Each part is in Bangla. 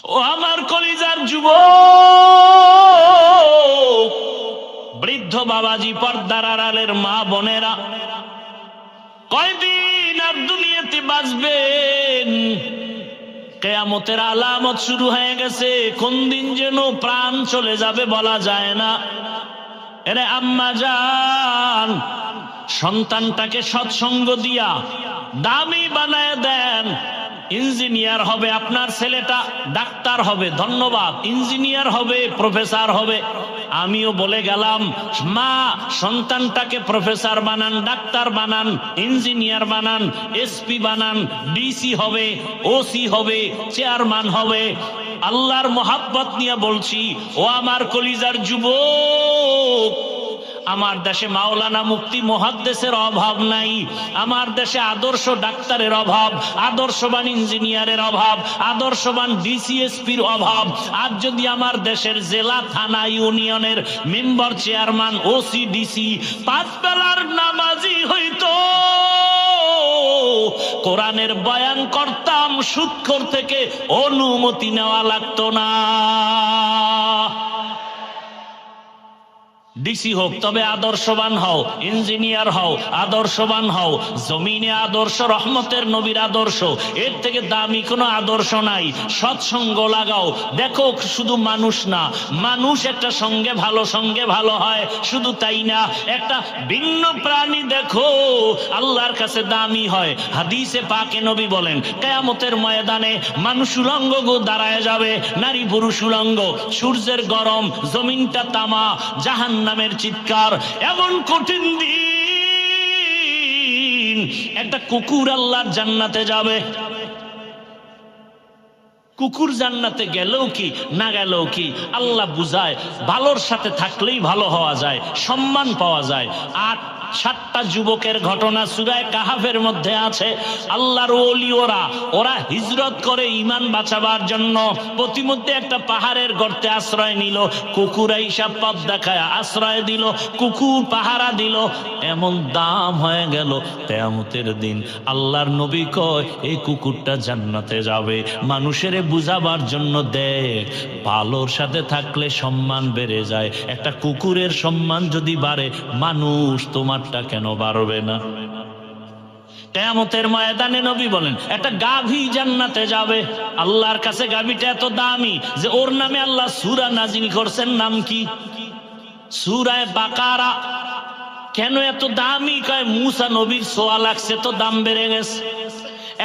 ও আমার কলিজার যুবক, বৃদ্ধ বাবাজি, পর্দার আড়ালের মা বোনেরা, কয়দিন আর দুনিয়াতে বাঁচবেন? কিয়ামতের আলামত শুরু হয়ে গেছে। কোন দিন যেন প্রাণ চলে যাবে বলা যায় না। এরে আম্মা জান, সন্তানটাকে সৎসঙ্গ দিয়া দামি বানায় দেন। ইঞ্জিনিয়ার হবে আপনার ছেলেটা, ডাক্তার হবে, ধন্যবাদ, ইঞ্জিনিয়ার হবে, প্রফেসর হবে। আমিও বলে গেলাম, মা সন্তানটাকে প্রফেসর বানান, ডাক্তার বানান, ইঞ্জিনিয়ার বানান, এসপি বানান, ডিসি হবে, ওসি হবে, চেয়ারম্যান হবে। আল্লাহর মোহাব্বত নিয়ে বলছি, ও আমার কলিজার যুবক, আমার দেশে মাওলানা মুফতি মুহাদ্দিসের অভাব নাই। আমার দেশে আদর্শ ডাক্তারের অভাব, আদর্শবান ইঞ্জিনিয়ারের অভাব, আদর্শবান ডিসিএসপির অভাব। আর যদি আমার দেশের জেলা, থানা, ইউনিয়নের মেম্বার, চেয়ারম্যান, ওসি, ডিসি পাঁচ বেলার নামাজি হইতো, কোরআনের বয়ান করতাম, সুদখোর থেকে অনুমতি নেওয়া লাগতো না। ডিসি হোক, তবে আদর্শবান হও, ইঞ্জিনিয়ার হও, আদর্শবান হও। জমিনে আদর্শ, রহমতের নবীর আদর্শ, এর থেকে দামি কোনো আদর্শ নাই। সৎসঙ্গ লাগাও। দেখো, শুধু মানুষ না, মানুষ একটা সঙ্গে ভালো হয়, শুধু তাই না, একটা ভিন্ন প্রাণী দেখো আল্লাহর কাছে দামি হয়। হাদিসে পাকে নবী বলেন, কিয়ামতের ময়দানে মানুষ উলঙ্গ দাঁড়ায় যাবে, নারী পুরুষ উলঙ্গ, সূর্যের গরম, জমিনটা তামা, জাহান্নামের চিৎকার। এমন কঠিন দিন, একটা কুকুর আল্লাহর জান্নাতে যাবে। কুকুর জান্নাতে গেলেও কি, না গেলেও কি, আল্লাহ বুঝায়, ভালোর সাথে থাকলেই ভালো হওয়া যায়, সম্মান পাওয়া যায়। আর 7টা যুবকের ঘটনা সূরা কাহাফের মধ্যে আছে। আল্লাহর ওলি ওরা হিজরত করে ঈমান বাঁচাবার জন্য প্রতিমধ্যে একটা পাহাড়ের গর্তে আশ্রয় নিল। কুকুর আইসা পথ দেখায় আশ্রয় দিল, কুকুর পাহারা দিল। এমন দাম হয়ে গেল, কিয়ামতের দিন আল্লাহর নবী কয়, এই কুকুরটা জান্নাতে যাবে। মানুষের বুঝাবার জন্য, দেখ, ভালোর সাথে থাকলে সম্মান বেড়ে যায়। একটা কুকুরের সম্মান যদি বাড়ে, মানুষ তোমারটা কেন বাড়বে না? কিয়ামতের ময়দানে নবী বলেন, একটা গাভী জান্নাতে যাবে। আল্লাহর কাছে গাভীটা এত দামি যে ওর নামে আল্লাহ সূরা নাজিল করছেন। নাম কি? সূরা বাকারা। কেন এত দামি? কয় মুসা নবীর ছোঁয়া লাগছে তো দাম বেড়ে গেছে।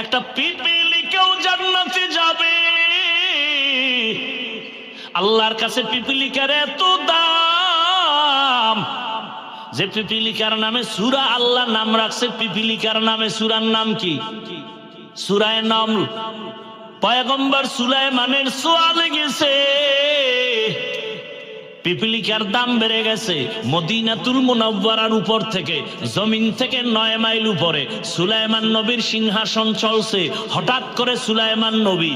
একটা পিপিলিকাও জান্নাতে যাবে। আল্লাহর কাছে পিপিলিকার এত দাম যে পিপিলিকার নামে সূরা আল্লাহ নাম রাখছে। পিপিলিকার নামে সূরার নাম কি? সূরা নামল। পয়গম্বর সুলাইমানের ছোঁয়া লেগেছে, পিপিলিকার দাম বেড়ে গেছে। মদিনাতুল মুনাওয়ারার উপর থেকে, জমিন থেকে 9 মাইল উপরে সুলাইমান নবীর সিংহাসন চলছে। হঠাৎ করে সুলাইমান নবী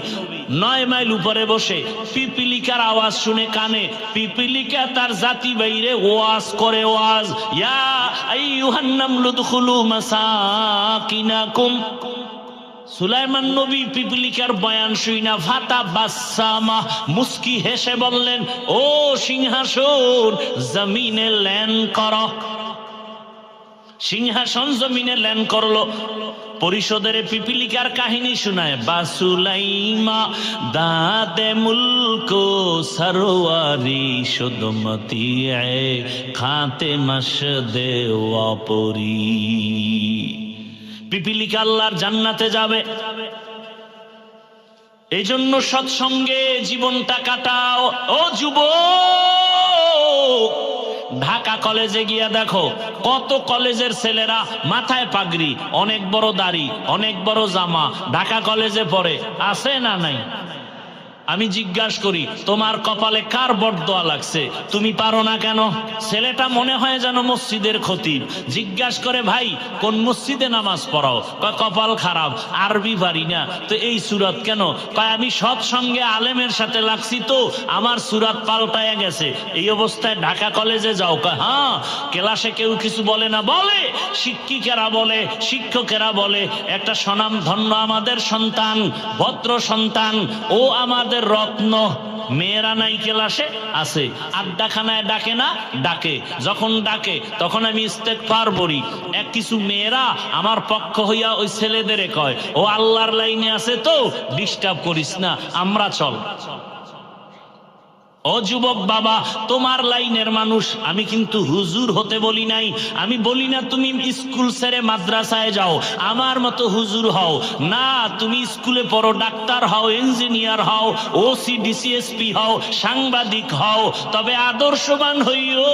9 মাইল উপরে বসে পিপিলিকার আওয়াজ শুনে কানে, পিপিলিকা তার জাতি বাইরে ওয়াজ করে। ওয়াজ, ইয়া আইয়ুহান নামলু দুখুলু মাসাকিনাকুম। সুলাইমান নবী পিপিলিকার বয়ান শুইনা ফাতা বাসামা, মুস্কি হেসে বললেন, ও সিংহাসন জমিনে ল্যান্ড কর। সিংহাসন জমিনে ল্যান্ড করলো। পরিষদের পিপিলিকার কাহিনী শোনায়, বাসুলাইমা দাদে মুলকো সরওয়ারি সুদমতি খাতে মশদে ওয়াপরি। পিপিলিকা আল্লাহর জান্নাতে যাবে। এই জন্য সৎসঙ্গে জীবনটা কাটাও। ও যুবক, ঢাকা কলেজে গিয়া দেখো কত কলেজের ছেলেরা মাথায় পাগড়ি, অনেক বড় দাড়ি, অনেক বড় জামা, ঢাকা কলেজে পড়ে। আছে না নাই? আমি জিজ্ঞাসা করি, তোমার কপালে কার বরদোয়া লাগছে? তুমি পারো না কেন? ছেলেটা মনে হয় যেন মসজিদের খতিব। জিজ্ঞাসা করে, ভাই কোন মসজিদে নামাজ পড়াও? কয় কপাল খারাপ, আরবি পারি না। তো এই সুরাত কেন? কয় আমি সৎসঙ্গে আলেমের সাথে লাগছি তো আমার সুরাত পাল্টায় গেছে। এই অবস্থায় ঢাকা কলেজে যাও? কয় হ্যাঁ। ক্লাসে কেউ কিছু বলে না? বলে, শিক্ষিকেরা বলে, শিক্ষকেরা বলে। একটা স্বনাম ধন্য আমাদের সন্তান, ভদ্র সন্তান, ও আমার আমাদের রত্ন। মেয়েরা নাই ক্লাসে আছে, আড্ডাখানায় ডাকে না? ডাকে। যখন ডাকে তখন আমি ইস্তেগফার পড়ি। কিছু মেয়েরা আমার পক্ষ হইয়া ওই ছেলেদের কয়, ও আল্লাহর লাইনে আছে তো ডিস্টার্ব করিস না, আমরা চল। ও যুবক বাবা, তোমার লাইনের মানুষ, আমি কিন্তু হুজুর হতে বলি নাই। আমি বলি না তুমি স্কুল ছেড়ে মাদ্রাসায় যাও, আমার মতো হুজুর হও না। তুমি স্কুলে পড়ো, ডাক্তার হও, ইঞ্জিনিয়ার হও, ওসি ডিসিএসপি হও, সাংবাদিক হও, তবে আদর্শবান হইও।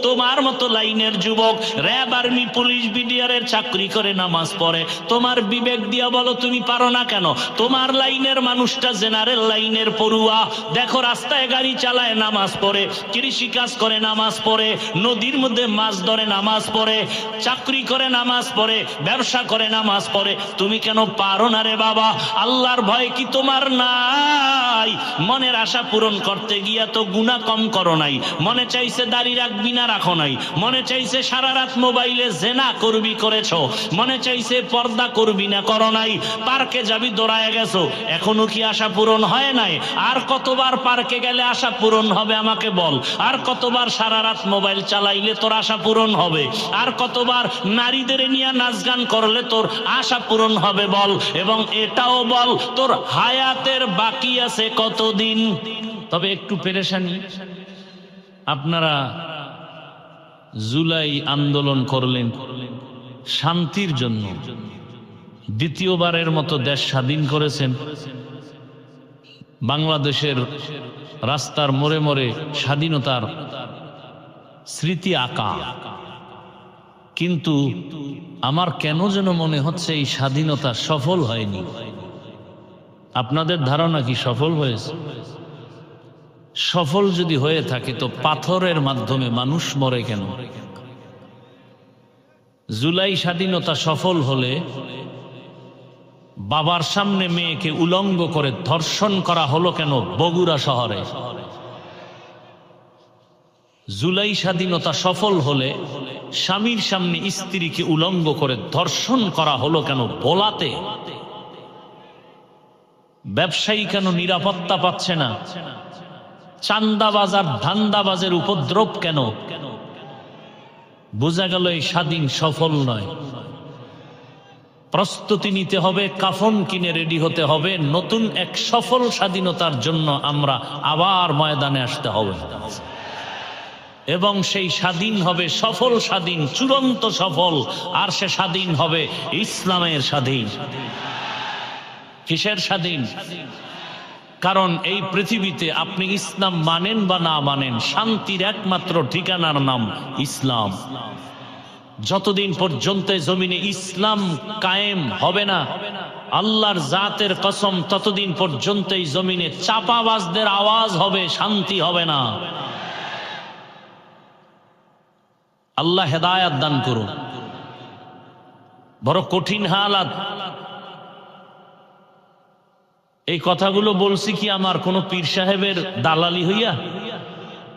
তোমার মতো লাইনের যুবক র্যাব, আর্মি, পুলিশ, বিডিআরের চাকরি করে নামাজ পড়ে, তোমার বিবেক দিয়া বলো তুমি পারো না কেন? তোমার লাইনের মানুষটা জেনারেল লাইনের পড়ুয়া, দেখো রাস্তায় গাড়ি চালায় নামাজ পড়ে, কৃষি কাজ করে নামাজ পড়ে, নদীর মধ্যে মাছ ধরে নামাজ পড়ে, চাকরি করে নামাজ পড়ে, ব্যবসা করে নামাজ পড়ে। তুমি কেন পারো না রে বাবা? আল্লাহর ভয় কি তোমার নাই? মনের আশা পূরণ করতে গিয়া তো গুনাহ কম করো নাই। মনে চাইছে দাড়ি রাখবি না, রাখো নাই। মনে চাইছে সারা রাত মোবাইলে জেনা করবি, করেছো। মনে চাইছে পর্দা করবি না, করো নাই। পার্কে যাবি, দৌড়ায় গেছো, এখনো কি আশা পূরণ হয় নাই? আর কতবার পার্কে গেলে আশা পূরণ হবে আমাকে বল? আর কতবার সারা রাত মোবাইল চালাইলে তোর আশা পূরণ হবে? আর কতবার নারীদের নিয়ে নাচ গান করলে তোর আশা পূরণ হবে বল? এবং এটাও বল, তোর হায়াতের বাকি আছে কতদিন? তবে একটু পেরেশানি, আপনারা জুলাই আন্দোলন করলেন শান্তির জন্য, দ্বিতীয়বারের মতো দেশ স্বাধীন করেছেন। বাংলাদেশের রাস্তার মোড়ে মোড়ে স্বাধীনতার স্মৃতি আঁকা, কিন্তু আমার কেন যেন মনে হচ্ছে এই স্বাধীনতা সফল হয়নি। আপনাদের ধারণা কি সফল হয়েছে? সফল যদি হয়ে থাকে তো পাথরের মাধ্যমে মানুষ মরে কেন? জুলাই স্বাধীনতা সফল হলে বাবার সামনে মেয়েকে উলঙ্গ করে ধর্ষণ করা হলো কেন বগুড়া শহরে? জুলাই স্বাধীনতা সফল হলে স্বামীর সামনে স্ত্রীকে উলঙ্গ করে ধর্ষণ করা হলো কেন ভোলাতে? ব্যবসায়ী কেন নিরাপত্তা পাচ্ছে না? চান্দাবাজার ধান্দাবাজের উপদ্রব কেন? বোঝা গেল এই স্বাধীন সফল নয়। প্রস্তুতি নিতে হবে, কাফন কিনে রেডি হতে হবে, নতুন এক সফল স্বাধীনতার জন্য আমরা আবার ময়দানে আসতে হবে। এবং সেই স্বাধীন হবে সফল স্বাধীন, চূড়ান্ত সফল। আর সে স্বাধীন হবে ইসলামের স্বাধীন। কিসের স্বাধীন? কারণ এই পৃথিবীতে আপনি ইসলাম মানেন বা না মানেন, শান্তির একমাত্র ঠিকানার নাম ইসলাম। যতদিন পর্যন্ত জমিনে ইসলাম কায়েম হবে না, আল্লাহর জাতের কসম, ততদিন পর্যন্ত এই জমিনে চাপাবাজদের আওয়াজ হবে, শান্তি হবে না। আল্লাহ হেদায়াত দান করুন। বড় কঠিন হালাত। এই কথাগুলো বলছি কি আমার কোন পীর সাহেবের দালালি হইয়া,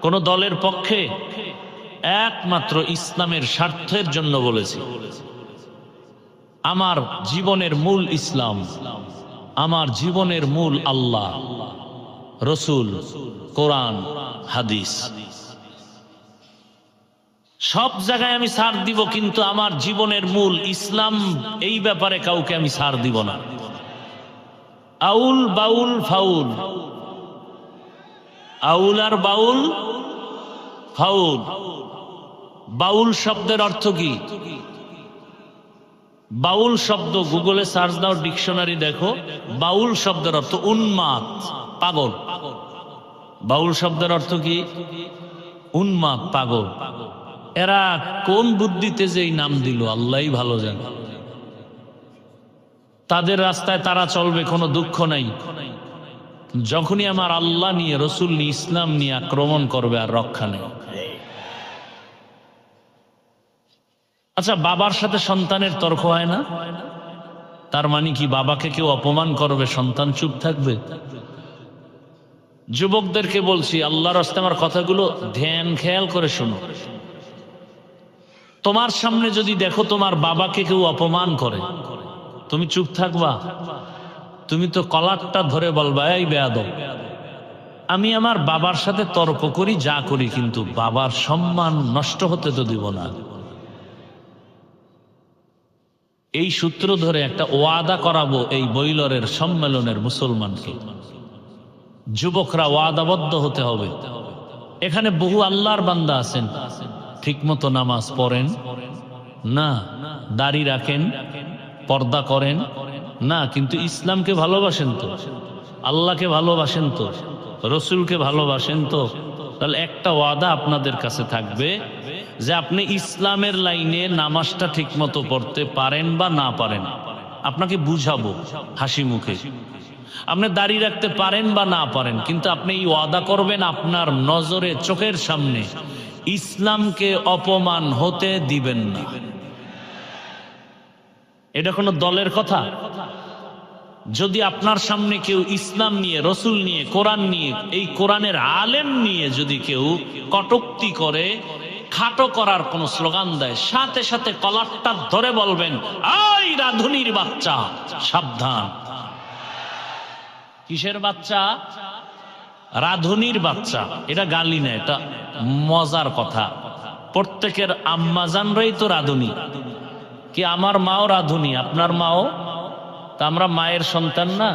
কোন দলের পক্ষে? একমাত্র ইসলামের স্বার্থের জন্য বলেছি। আমার জীবনের মূল ইসলাম, আমার জীবনের মূল আল্লাহ, রসুল, কোরআন, হাদিস। সব জায়গায় আমি ছাড় দিব, কিন্তু আমার জীবনের মূল ইসলাম, এই ব্যাপারে কাউকে আমি ছাড় দিব না। আউল বাউল ফাউল, আউল আর বাউল ফাউল। বাউল শব্দের অর্থ কি? বাউল শব্দ গুগলে সার্চ দাও, ডিকশনারি দেখো। বাউল শব্দের অর্থ উন্মাদ, পাগল। বাউল শব্দের অর্থ কি? উন্মাদ, পাগল। এরা কোন বুদ্ধিতে যে এই নাম দিল আল্লাহই ভালো জানে। তাদের রাস্তায় তারা চলবে, কোনো দুঃখ নাই। যখনই আমার আল্লাহ নিয়ে, রসুল নিয়ে, ইসলাম নিয়ে আক্রমণ করবে, আর রক্ষা নেই। আচ্ছা, বাবার সাথে সন্তানের তর্ক হয় না? তার মানে কি বাবাকে কেউ অপমান করবে, সন্তান চুপ থাকবে? যুবকদেরকে বলছি, আল্লাহর রাস্তায় আমার কথাগুলো ধ্যান খেয়াল করে শোনো। তোমার সামনে যদি দেখো তোমার বাবাকে কেউ অপমান করে, তুমি চুপ থাকবা? তুমি তো কলারটা ধরে বলবা, এই বেয়াদব, আমি আমার বাবার সাথে তর্ক করি যা করি, কিন্তু বাবার সম্মান নষ্ট হতে তো দিব না। এই সূত্র ধরে একটা ওয়াদা করাবো এই বৈলরের সম্মেলনের মুসলমানকে। যুবকরা ওয়াদাবদ্ধ হতে হবে। এখানে বহু আল্লাহর বান্দা আছেন, ঠিকমতো নামাজ পড়েন না, দাড়ি রাখেন, পর্দা করেন না, কিন্তু ইসলামকে ভালোবাসেন তো, আল্লাহকে ভালোবাসেন তো, রসুলকে ভালোবাসেন তো। তাহলে একটা ওয়াদা আপনাদের কাছে থাকবে যে আপনি ইসলামের লাইনে নামাজটা ঠিকমতো পড়তে পারেন বা না পারেন, আপনাকে বুঝাবো হাসি মুখে। আপনি দাড়ি রাখতে পারেন বা না পারেন, কিন্তু আপনি এই ওয়াদা করবেন আপনার নজরে, চোখের সামনে ইসলামকে অপমান হতে দিবেন না। এটা কোনো দলের কথা? যদি আপনার সামনে কেউ ইসলাম নিয়ে, রসুল নিয়ে, কোরআন নিয়ে, এই কোরআনের আলেম নিয়ে যদি কেউ কটূক্তি করে, খাটো করার কোন স্লোগান দেয়, সাথে সাথে কলারটা ধরে বলবেন, এই রাধুনির বাচ্চা, সাবধান। কিসের বাচ্চা? রাধুনির বাচ্চা। এটা গালি না, এটা মজার কথা। প্রত্যেকের আম্মাজানরাই তো রাধুনি। কি আমার মাও রাধুনি, আপনার মাও? তা আমরা মায়ের সন্তান না?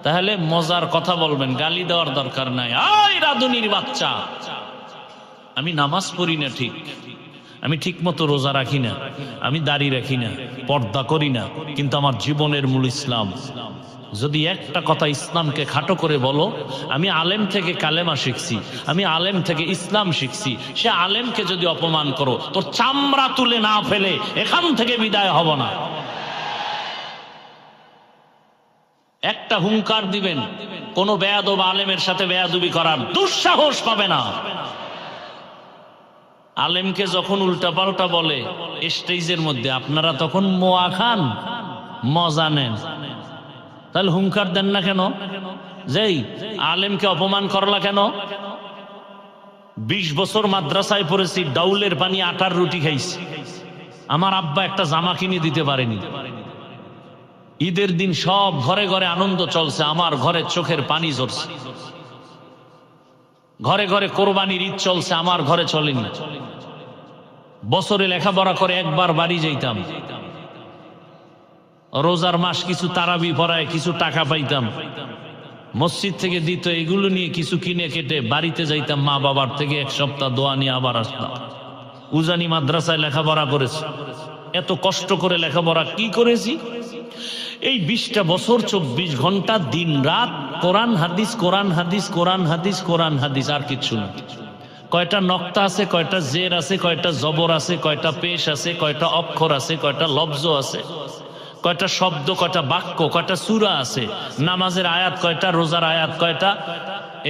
তাহলে মজার কথা বলবেন, গালি দেওয়ার দরকার নাই। এই রাধুনির বাচ্চা, আমি নামাজ পড়ি না ঠিক, আমি ঠিক মতো রোজা রাখি না, আমি দাড়ি রাখি না, পর্দা করি না, কিন্তু আমার জীবনের মূল ইসলাম। যদি একটা কথা ইসলামকে খাটো করে বলো, আমি আলেম থেকে কালেমা শিখছি, আমি আলেম থেকে ইসলাম শিখছি, সে আলেমকে যদি অপমান করো, তোর চামড়া তুলে না ফেলে এখান থেকে বিদায় হব না। একটা হুঙ্কার দিবেন, কোন বেয়াদব আলেমের সাথে বেয়াদবি করার দুঃসাহস পাবে না। আলেমকে যখন উল্টাপাল্টা বলে স্টেজের মধ্যে, আপনারা তখন মোয়া খান, মজা নেন। তাহলে হুঙ্কার দেন না কেন? যেই আলেমকে অপমান করলা কেন? 20 বছর মাদ্রাসায় পড়েছি, ডাউলের পানি আটার রুটি খাইছি, আমার আব্বা একটা জামা কিনে দিতে পারেনি। ঈদের দিন সব ঘরে ঘরে আনন্দ চলছে, আমার ঘরে চোখের পানি ঝরছে। ঘরে ঘরে কোরবানির ঈদ চলছে, আমার ঘরে চলেনি। বছরে লেখাপড়া করে একবার বাড়ি যাইতাম, রোজার মাস কিছু তারাবি পড়ায় কিছু টাকা পাইতাম, মসজিদ থেকে দিত, এগুলো নিয়ে কিছু কিনে কেটে বাড়িতে যাইতাম, মা বাবার থেকে এক সপ্তাহ দোয়া নিয়ে আবার আসতাম। উজানি মাদ্রাসায় লেখাপড়া করেছি, এত কষ্ট করে লেখাপড়া কি করেছি? এই 20টা বছর 24 ঘন্টা দিন রাত কোরআন হাদিস, কোরআন হাদিস, কোরআন হাদিস, কোরআন হাদিস, আর কিচ্ছু না। কয়টা নক্তা আছে, কয়টা জের আছে, কয়টা জবর আছে, কয়টা পেশ আছে, কয়টা অক্ষর আছে, কয়টা লফজ আছে, কয়টা শব্দ, কয়টা বাক্য, কয়টা সূরা আছে, নামাজের আয়াত কয়টা, রোজার আয়াত কয়টা,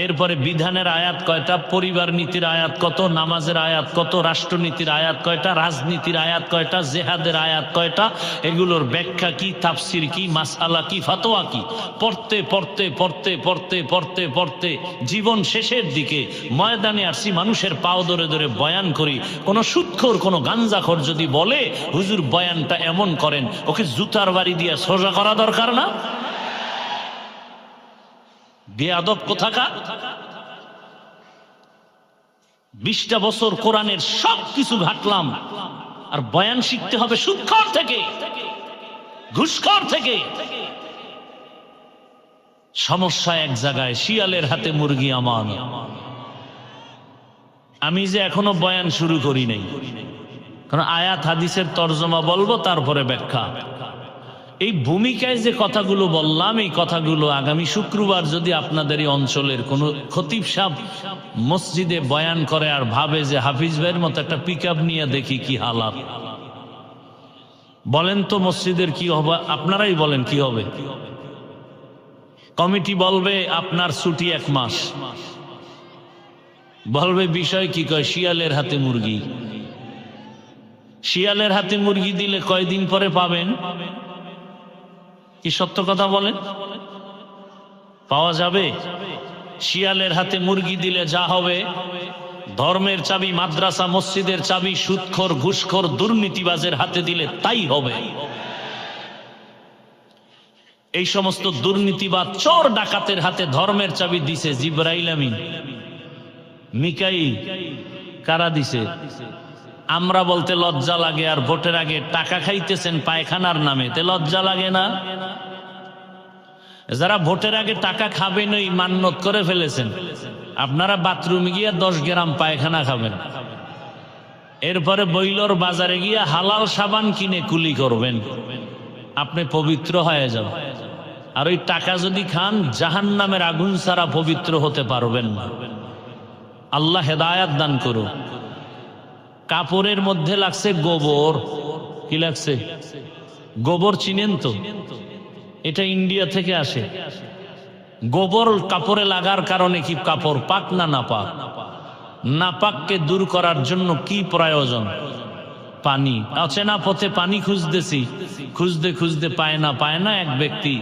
এরপরে বিধানের আয়াত কয়টা, পরিবার নীতির আয়াত কত, নামাজের আয়াত কত, রাষ্ট্রনীতির আয়াত কয়টা, রাজনীতির আয়াত কয়টা, জেহাদের আয়াত কয়টা, এগুলোর ব্যাখ্যা কি, তাফসির কি, মাসআলা কি, ফতোয়া কি, পড়তে পড়তে পড়তে পড়তে পড়তে পড়তে জীবন শেষের দিকে ময়দানে আসছি, মানুষের পাও ধরে ধরে বয়ান করি। কোন সুদখোর, কোন গাঞ্জাখোর যদি বলে হুজুর বয়ানটা এমন করেন, ওকে জুতার বাড়ি দিয়ে সোজা করা দরকার না? বেয়াদব কোথাকার। 20টা বছর কোরআনের সব কিছু ঘাটলাম, আর বয়ান শিখতে হবে সুদখোর থেকে, ঘুষখোর থেকে। সমস্যা এক জায়গায়, শিয়ালের হাতে মুরগি আমান। আমি যে এখনো বয়ান শুরু করি নাই, কারণ আয়াত হাদিসের তর্জমা বলবো, তারপরে ব্যাখ্যা। এই ভূমিকায় যে কথাগুলো বললাম, এই কথাগুলো আগামী শুক্রবার যদি আপনাদের এই অঞ্চলের কোনো খতিব সাহেব মসজিদে বয়ান করে আর ভাবে যে হাফিজ ভাইয়ের মতো একটা পিকআপ নিয়ে দেখি কি হালাত, বলেন তো মসজিদের কি হবে? আপনারাই বলেন কি হবে? কমিটি বলবে আপনার ছুটি 1 মাস, বলবে বিষয় কি, কয় শিয়ালের হাতে মুরগি। শিয়ালের হাতে মুরগি দিলে কয়দিন পরে পাবেন? কি সত্য কথা বলেন? পাওয়া যাবে? শিয়ালের হাতে মুরগি দিলে যা হবে, ধর্মের চাবি, মাদ্রাসা মসজিদের চাবি সুদখোর, ঘুষখোর, দুর্নীতিবাজের হাতে দিলে তাই হবে। এই সমস্ত দুর্নীতিবাদ চোর ডাকাতের হাতে ধর্মের চাবি দিছে জিবরাইল আমিন, মিকাইল, কারা দিছে? আমরা বলতে লজ্জা লাগে, আর ভোটের আগে টাকা খাইতেছেন পায়খানার নামে, তে লজ্জা লাগে না? যারা ভোটের আগে টাকা খাবেন ওই মান্যত করে ফেলেছেন, আপনারা বাথরুমে গিয়া 10 গ্রাম পায়খানা খাবেন, এরপরে বইলর বাজারে গিয়া হালাল সাবান কিনে কুলি করবেন, আপনি পবিত্র হয়ে যাবেন। আর ওই টাকা যদি খান জাহান্নামের আগুন ছাড়া পবিত্র হতে পারবেন না। আল্লাহ হেদায়াত দান করুন। কাপড়ের মধ্যে লাগছে গোবর, কি লাগছে? গোবর চিনেন তো? এটা ইন্ডিয়া থেকে আসে। গোবর কাপড়ে লাগার কারণে কি কাপড় পাক না নাপাক? নাপাককে দূর করার জন্য কি প্রয়োজন? পানি। অচেনা পথে পানি খুঁজতেছি, খুঁজতে খুঁজতে পায় না এক ব্যক্তি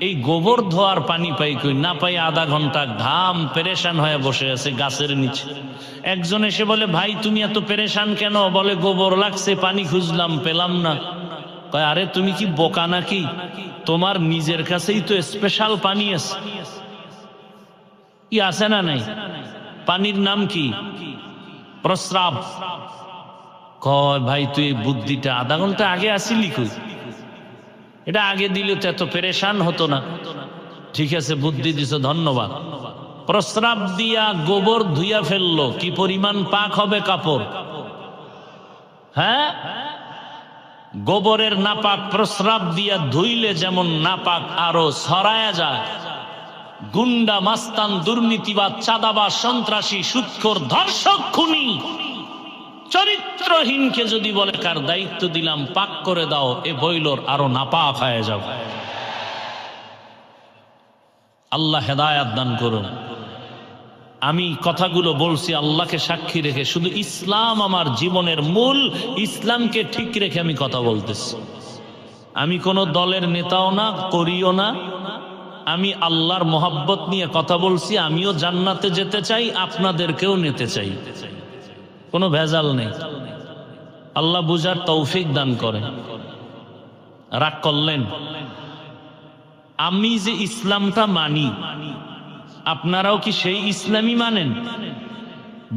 এই গোবর ধোয়ার পানি পাই কই, না পাই আধা ঘন্টা ঘাম পেরেশান হয়ে বসে আছে গাছের নিচে। একজন এসে বলে, ভাই তুমি এত পেরেশান কেন? বলে গোবর লাগছে, পানি খুঁজলাম পেলাম না। কয়, আরে তুমি কি বোকা নাকি? তোমার নিজের কাছেই তো স্পেশাল পানি আছে, কি আছে না নাই? পানির নাম কি? প্রস্রাব। কয়, ভাই তুই বুদ্ধিটা আধা ঘন্টা আগে আসিলি কই? এটা আগে দিলে তো এত পেরেশান হতো না। ঠিক আছে, বুদ্ধি দিছ, ধন্যবাদ। প্রস্রাব দিয়া গোবর ধুইয়া ফেললো, কি পরিমাণ পাক হবে কাপড়? হ্যাঁ, গোবরের নাপাক প্রস্রাব দিয়া ধুইলে যেমন নাপাক আরো ছড়ায়া যায়। গুন্ডা, মাস্তান, দুর্নীতিবাদ, চাঁদাবাজ, সন্ত্রাসী, সুৎখোর, ধর্ষক, খুনি, চরিত্রহীনকে যদি বলে কার দায়িত্ব দিলাম পাক করে দাও, এ বইলর আরো নাপাক হয়ে যাও। আল্লাহ হেদায়াত দান করুন। আমি কথাগুলো বলছি আল্লাহকে সাক্ষী রেখে, শুধু ইসলাম আমার জীবনের মূল, ইসলামকে ঠিক রেখে আমি কথা বলতেছি। আমি কোনো দলের নেতাও না, করিও না। আমি আল্লাহর মোহাব্বত নিয়ে কথা বলছি। আমিও জান্নাতে যেতে চাই, আপনাদেরকেও নিতে চাই, কোনো ভেজাল নেই। আল্লাহ বুঝার তৌফিক দান করে। রাগ করলেন? আমি যে ইসলামটা মানি, আপনারাও কি সেই ইসলামই মানেন?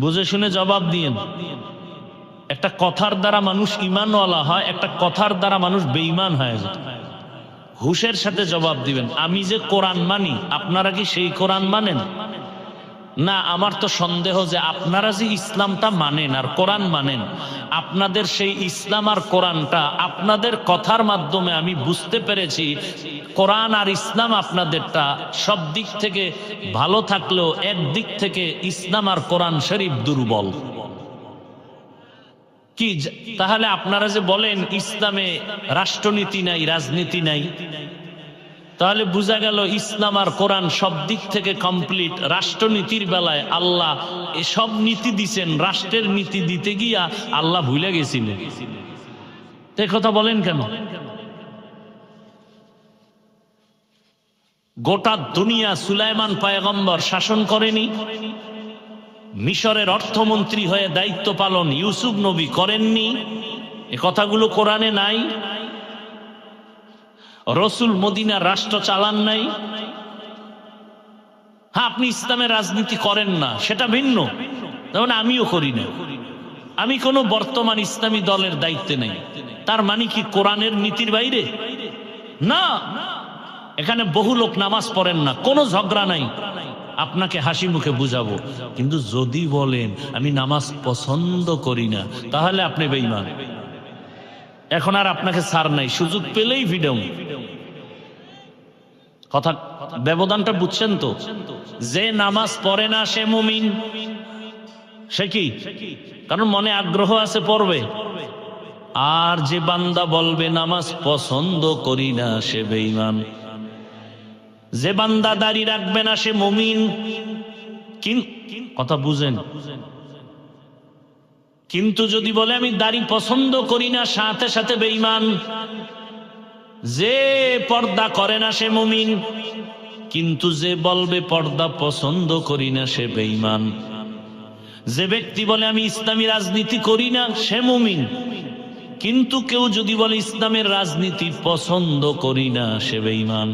বুঝে শুনে জবাব দিয়েন। একটা কথার দ্বারা মানুষ ঈমানওয়ালা হয়, একটা কথার দ্বারা মানুষ বেঈমান হয়ে যায়। হুশের সাথে জবাব দিবেন। আমি যে কোরআন মানি, আপনারা কি সেই কোরআন মানেন? না, আমার তো সন্দেহ যে আপনারা যে ইসলামটা মানেন আর কোরআন মানেন, আপনাদের সেই ইসলাম আর কোরআনটা আপনাদের কথার মাধ্যমে আমি বুঝতে পেরেছি কোরআন আর ইসলাম আপনাদেরটা সব দিক থেকে ভালো থাকলেও একদিক থেকে ইসলাম আর কোরআন শরীফ দুর্বল। কি তাহলে আপনারা যে বলেন ইসলামে রাষ্ট্রনীতি নাই, রাজনীতি নাই, তাহলে বোঝা গেল ইসলাম আর কোরআন সব দিক থেকে কমপ্লিট। রাষ্ট্রনীতির বেলায় আল্লাহ এসব নীতি দিছেন, রাষ্ট্রের নীতি দিতে গিয়া আল্লাহ ভুলে গেছিলেন। তো কথা বলেন কেন? গোটা দুনিয়া সুলাইমান পয়গম্বর শাসন করেনি? মিশরের অর্থমন্ত্রী হয়ে দায়িত্ব পালন ইউসুফ নবী করেননি? এ কথাগুলো কোরআনে নাই? রসুল মদিনার রাষ্ট্র চালান নাই? হ্যাঁ, আপনি ইসলামের রাজনীতি করেন না, সেটা ভিন্ন, যেমন আমিও করি না। আমি কোনো বর্তমান ইসলামী দলের দায়িত্বে নেই। তার মানে কি কোরআনের নীতির বাইরে? না, এখানে বহু লোক নামাজ পড়েন না, কোনো ঝগড়া নাই, আপনাকে হাসি মুখে বুঝাবো। কিন্তু যদি বলেন আমি নামাজ পছন্দ করি না, তাহলে আপনি বেঈমান। এখন আর আপনাকে ছাড় নাই, সুযোগ পেলেই ভিডিও। কথা ব্যবধানটা বুঝছেন তো? যে নামাজ পড়ে না সে মুমিন, সে কি? কারণ মনে আগ্রহ আছে, পড়বে। আর যে বান্দা বলবে নামাজ পছন্দ করি না, সে বেঈমান। যে বান্দা দাড়ি রাখবে না সে মুমিন। কথা বুঝেন? কিন্তু যদি বলে আমি দাড়ি পছন্দ করি না, সাথে সাথে বেঈমান। যে পর্দা করে না সে মুমিন, কিন্তু যে বলবে পর্দা পছন্দ করি না সে বেঈমান। যে ব্যক্তি বলে আমি ইসলামী রাজনীতি করি না, সে মুমিন। কিন্তু কেউ যদি বলে ইসলামের রাজনীতি পছন্দ করি না, সে বেঈমান।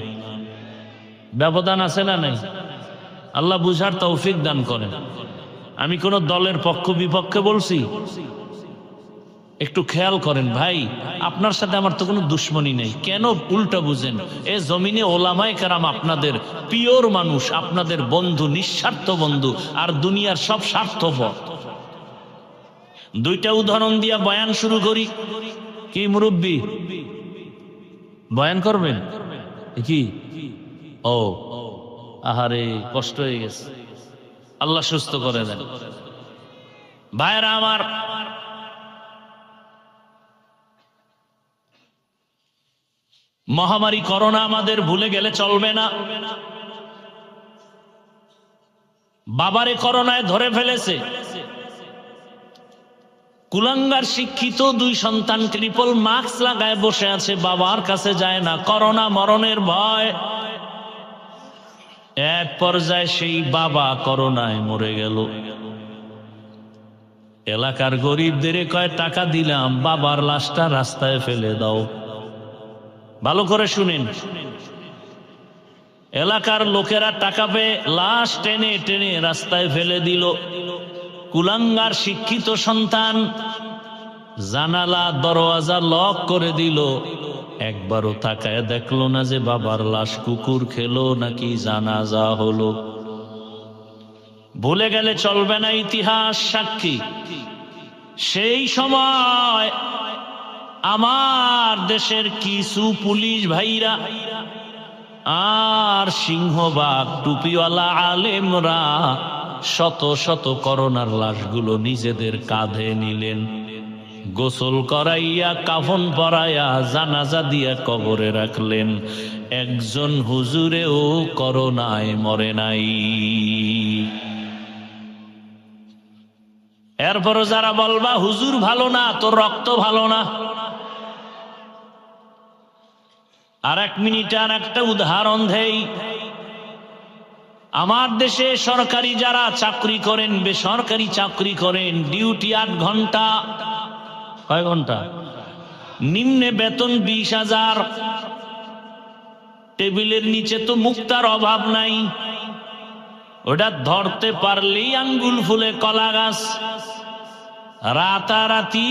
ব্যবধান আছে না নাই? আল্লাহ বুঝার তৌফিক দান করেন। আমি কোন দলের পক্ষ বিপক্ষে বলছি? একটু খেয়াল করেন ভাই, আপনার সাথে আমার তো কোনো দুশ্মনী নেই, কেন উল্টা বুঝেন? এ জমিনে ওলামায়ে কেরাম আপনাদের পিওর মানুষ, আপনাদের বন্ধু, নিঃস্বার্থ বন্ধু, আর দুনিয়ার সব স্বার্থপর। দুইটা উদাহরণ দিয়া বয়ান শুরু করি। কি মুরব্বী বয়ান করবেন কি? ও আহারে, কষ্ট হয়ে গেছে, আল্লাহ সুস্থ করে দেন। ভাইরা আমার, মহামারী করোনা আমাদের ভুলে গেলে চলবে না। বাবারে করোনায় ধরে ফেলেছে, কুলাঙ্গার শিক্ষিত দুই সন্তান ট্রিপল মাস্ক লাগায় বসে আছে, বাবার কাছে যায় না, করোনা মরণের ভয়। এক পর্যায়ে সেই বাবা করোনায় মরে গেল। এলাকার গরিবদের কয় টাকা দিলাম, বাবার লাশটা রাস্তায় ফেলে দাও। ভালো করে শুনেন, এলাকার লোকেরা টাকা পেয়ে লাশ টেনে টেনে রাস্তায় ফেলে দিল। কুলাঙ্গার শিক্ষিত সন্তান জানালা দরওয়াজা লক করে দিল, একবারও তাকায় দেখলো না যে বাবার লাশ কুকুর খেলো নাকি জানাজা হলো। ভুলে গেলে চলবে না, ইতিহাস সাক্ষী। সেই সময় আমার দেশের কিছু পুলিশ ভাইরা আর সিংহবাগ টুপিওয়ালা আলেমরা শত শত করোনার লাশগুলো নিজেদের কাঁধে নিলেন, গোসল করাইয়া কাফন পরাইয়া জানাজা দিয়া কবরে রাখলেন। একজন হুজুরেও করোনায় মরে নাই। এরপরও যারা বলবা হুজুর ভালো না, তোর রক্ত ভালো না, আর এক মিনিটে আর একটা উদাহরণ দেই। আমার দেশে সরকারি যারা চাকরি করেন, বেসরকারি চাকরি করেন, ডিউটি 8 ঘন্টা। কয় ঘন্টা? নিম্নে বেতন 20,000। টেবিলের নিচে তো মুক্তার অভাব নাই, ওটা ধরতে পারলেই আঙ্গুল ফুলে কলা গাছ। রাতারাতি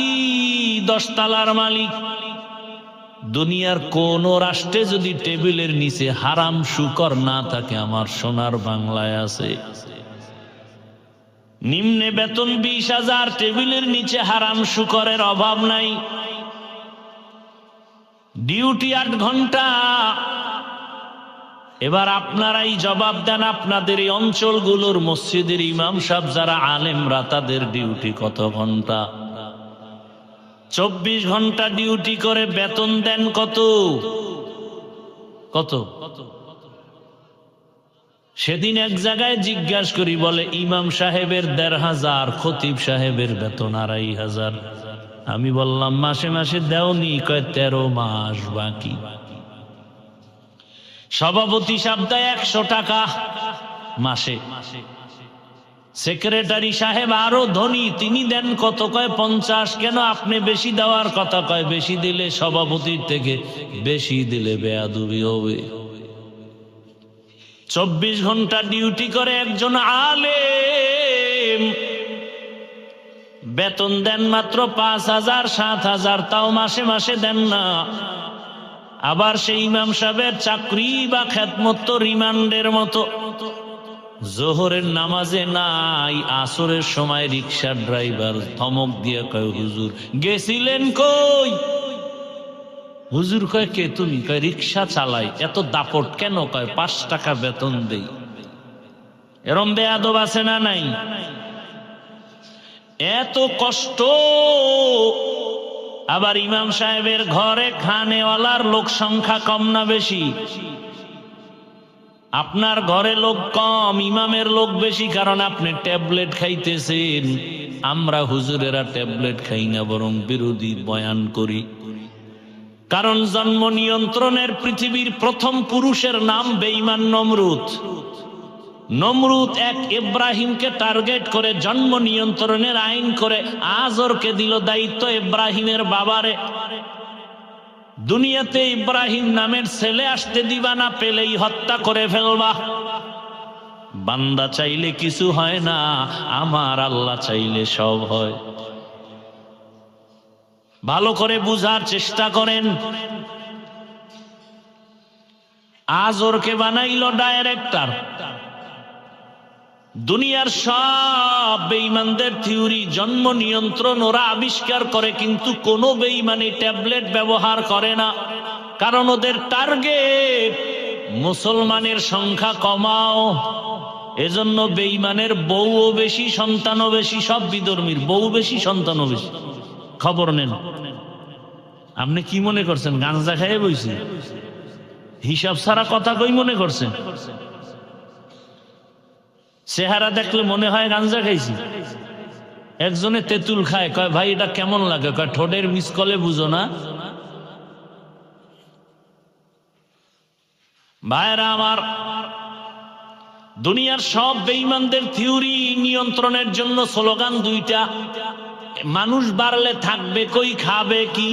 10 তলার মালিক। দুনিয়ার কোন রাষ্ট্রে যদি টেবিলের নিচে হারাম শুকর না থাকে, আমার সোনার বাংলায় আছে। নিম্নে বেতন 20,000, টেবিলের নিচে হারাম শুকরের অভাব নাই। ডিউটি 8 ঘন্টা। এবার আপনারাই জবাব দেন, আপনাদের এই অঞ্চলগুলোর মসজিদের ইমাম সাহেব যারা আলেমরা, তাদের ডিউটি কত ঘন্টা? 24 ঘন্টা ডিউটি করে বেতন দেন কত? কত? সেদিন এক জায়গায় জিজ্ঞাসা করি, বলে ইমাম সাহেবের 1,500, খতিব সাহেবের বেতন 2,500। আমি বললাম মাসে মাসে দেওনি? কয় 13 মাস বাকি। সভাপতি সাহেব দেয় 100 টাকা মাসে। সেক্রেটারি সাহেব আরো ধনী, তিনি দেন কত? কয় 50। কেন আপনি বেশি দেওয়ার কথা? কয় বেশি দিলে সভাপতির থেকে বেশি দিলে বেয়াদবি হবে। 24 ঘন্টা ডিউটি করে একজন আলেম, বেতন দেন মাত্র 5,000 7,000, তাও মাসে মাসে দেন না। আবার সেই ইমাম সাহেবের চাকরি বা খেদমত তো রিমান্ডের মতো। জোহরের নামাজে নাই, আসরের সময় রিক্সার ড্রাইভার ধমক দিয়ে কয় হুজুর গেছিলেন কই? হুজুর কয় কে তুমি? কয় রিক্সা চালাই। এত দাপট কেন? কয় 5 টাকা বেতন দেই। এরম বেয়াদব আছে না নাই? এত কষ্ট। আবার ইমাম সাহেবের ঘরে খানেওয়ালার লোক সংখ্যা কম না বেশি? আপনার ঘরে লোক কম, ইমামের লোক বেশি, কারণ আপনি ট্যাবলেট খাইতেছেন। আমরা হুজুরেরা ট্যাবলেট খাই না, বরং বিরোধী বয়ান করি। কারণ জন্ম নিয়ন্ত্রণের পৃথিবীর প্রথম পুরুষের নাম বেঈমান নমরুদ। নমরুদ এক ইব্রাহিমকে টার্গেট করে জন্ম নিয়ন্ত্রণের আইন করে আজরকে দিল দায়িত্ব ইব্রাহিমের বাবারে। দুনিয়াতে ইব্রাহিম নামের ছেলে আসতে দিবা না, পেলেই হত্যা করে ফেলবা। বান্দা চাইলে কিছু হয় না, আমার আল্লাহ চাইলে সব হয়। ভালো করে বুঝার চেষ্টা করেন। আজরকে বানাইল ডাইরেক্টর। দুনিয়ার সব বেঈমানদের থিওরি, জন্ম নিয়ন্ত্রণ ওরা আবিষ্কার করে, কিন্তু কোনো বেঈমানি ট্যাবলেট ব্যবহার করে না, কারণ ওদের টার্গেট মুসলমানের সংখ্যা কমাও। এজন্য বেঈমানের বউও বেশি, সন্তানও বেশি। সব বিধর্মীর বউ বেশি, সন্তানও বেশি। খবর নেন। আপনি কি মনে করছেন গাঁজা খাইয়ে বইছি? হিসাব ছাড়া কথা কই মনে করছেন? চেহারা দেখলে মনে হয় গাঁজা খাইছি। একজনে তেঁতুল খায়, কয় ভাই এটা কেমন লাগে? কয় ঠোঁটের মিসকলে বুঝো না। ভাইরা আমার, দুনিয়ার সব বেঈমানদের থিওরি নিয়ন্ত্রণের জন্য স্লোগান দুইটা: মানুষ বাড়লে থাকবে কই, খাবে কি।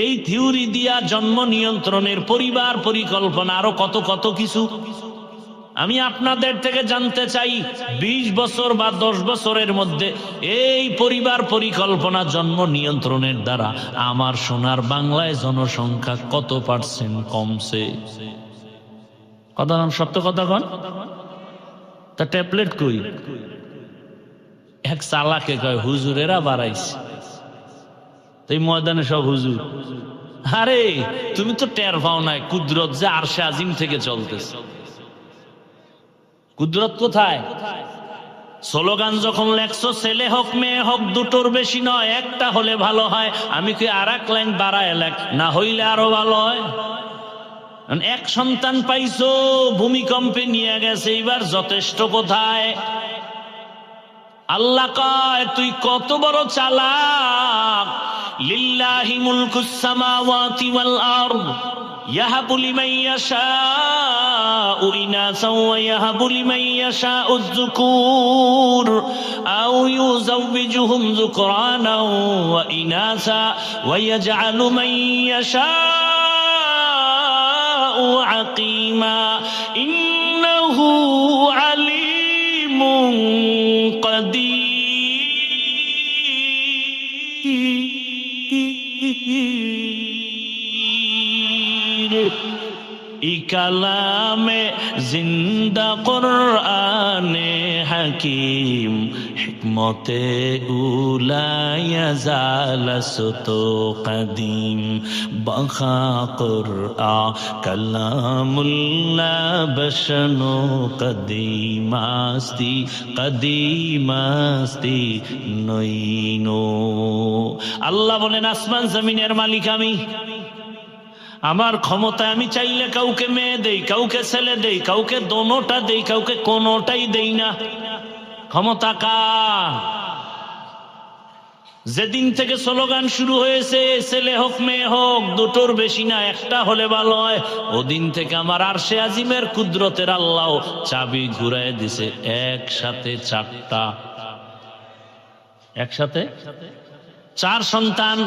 এই থিওরি দিয়া জন্ম নিয়ন্ত্রণের, পরিবার পরিকল্পনা, আরো কত কত কিছু। আমি আপনাদের থেকে জানতে চাই 20 বছর বা 10 বছরের মধ্যে এই পরিবার পরিকল্পনা, জন্ম নিয়ন্ত্রণের দ্বারা আমার সোনার বাংলায় জনসংখ্যা কত % কমছে? কথা নাম সত্য কথা কন। তা ট্যাবলেট কই? এক চালাকে কয় হুজুরেরা বাড়াইছে। এই ময়দানে সব হুজুর। আরে তুমি তো টের পাও নাই কুদরত যে আরশে আজিম থেকে চলতেছে। কুদরত কোথায়? স্লোগান যখন লেখছো, ছেলে হোক মেয়ে হোক, দুটোর বেশি নয়, একটা হলে ভালো হয়। আমি কি আর এক লাইন বাড়ায় লেখ, না হইলে আরো ভালো হয়। এক সন্তান পাইছো, ভূমিকম্পে নিয়ে গেছে, এবার যথেষ্ট কোথায়? আল্লাহ কয় তুই কত বড় চালাক। লিল্লাহি মুলকুস সামাওয়াতি ওয়াল আরদ ইয়াহাবু লিমান ইয়াশাউ ইনাসা ওয়া ইয়াহাবু লিমান ইয়াশাউ যুকুর আও ইউযাওবিজুহুম যুকরানা ওয়া ইনাসা ওয়া ইয়াজআলু মান ইয়াশাউ আকিমা ইন্নাহু আলিমুন কাদির। কালামে জিন্দা কুরআনে হাকিম হিকমতে উলায়া জালাসতো কদিম বাখা কুরআন কালামুল্লাহ বশনো কদিমাস্তি কদিমাস্তি নইনো। আল্লাহ বলেন আসমান জমিনের মালিক আমি। আমার ক্ষমতায় আমি চাইলে কাউকে মেয়ে দেই, কাউকে ছেলে দেই, কাউকে দোনোটা দেই, কাউকে কোনোটাই দেই না। ক্ষমতা কার? যেদিন থেকে স্লোগান শুরু হয়েছে ছেলে হোক মেয়ে হোক, দুটোর বেশি না, একটা হলে ভালো হয়, ওদিন থেকে আমার আরশে আজিমের কুদরতের আল্লাহ চাবি ঘুরায় দিছে। একসাথে 4টা, একসাথে 4 সন্তান।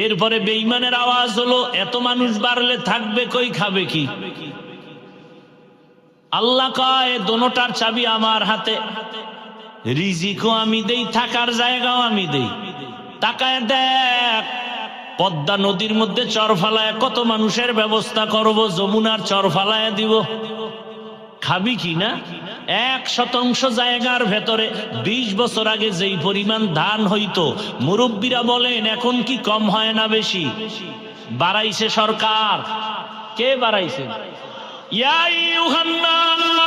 এরপরে বেঈমানের আওয়াজ হলো এত মানুষ বাড়লে থাকবে কই, খাবে কি? আল্লাহ কয় দোনোটার চাবি আমার হাতে। রিজিকও আমি দেই, থাকার জায়গাও আমি দেই। তাকায় দেখ, পদ্মা নদীর মধ্যে চর ফালায় কত মানুষের ব্যবস্থা করব, যমুনার চর ফালায় দিব। খাবি কি না? 1% জায়গার ভেতরে 20 বছর আগে যেই পরিমাণ ধান হইতো, মুরব্বীরা বলেন এখন কি কম হয় না বেশি? বাড়াইছে সরকার। কে বাড়াইছে? ইয়া আইয়ুহান নাস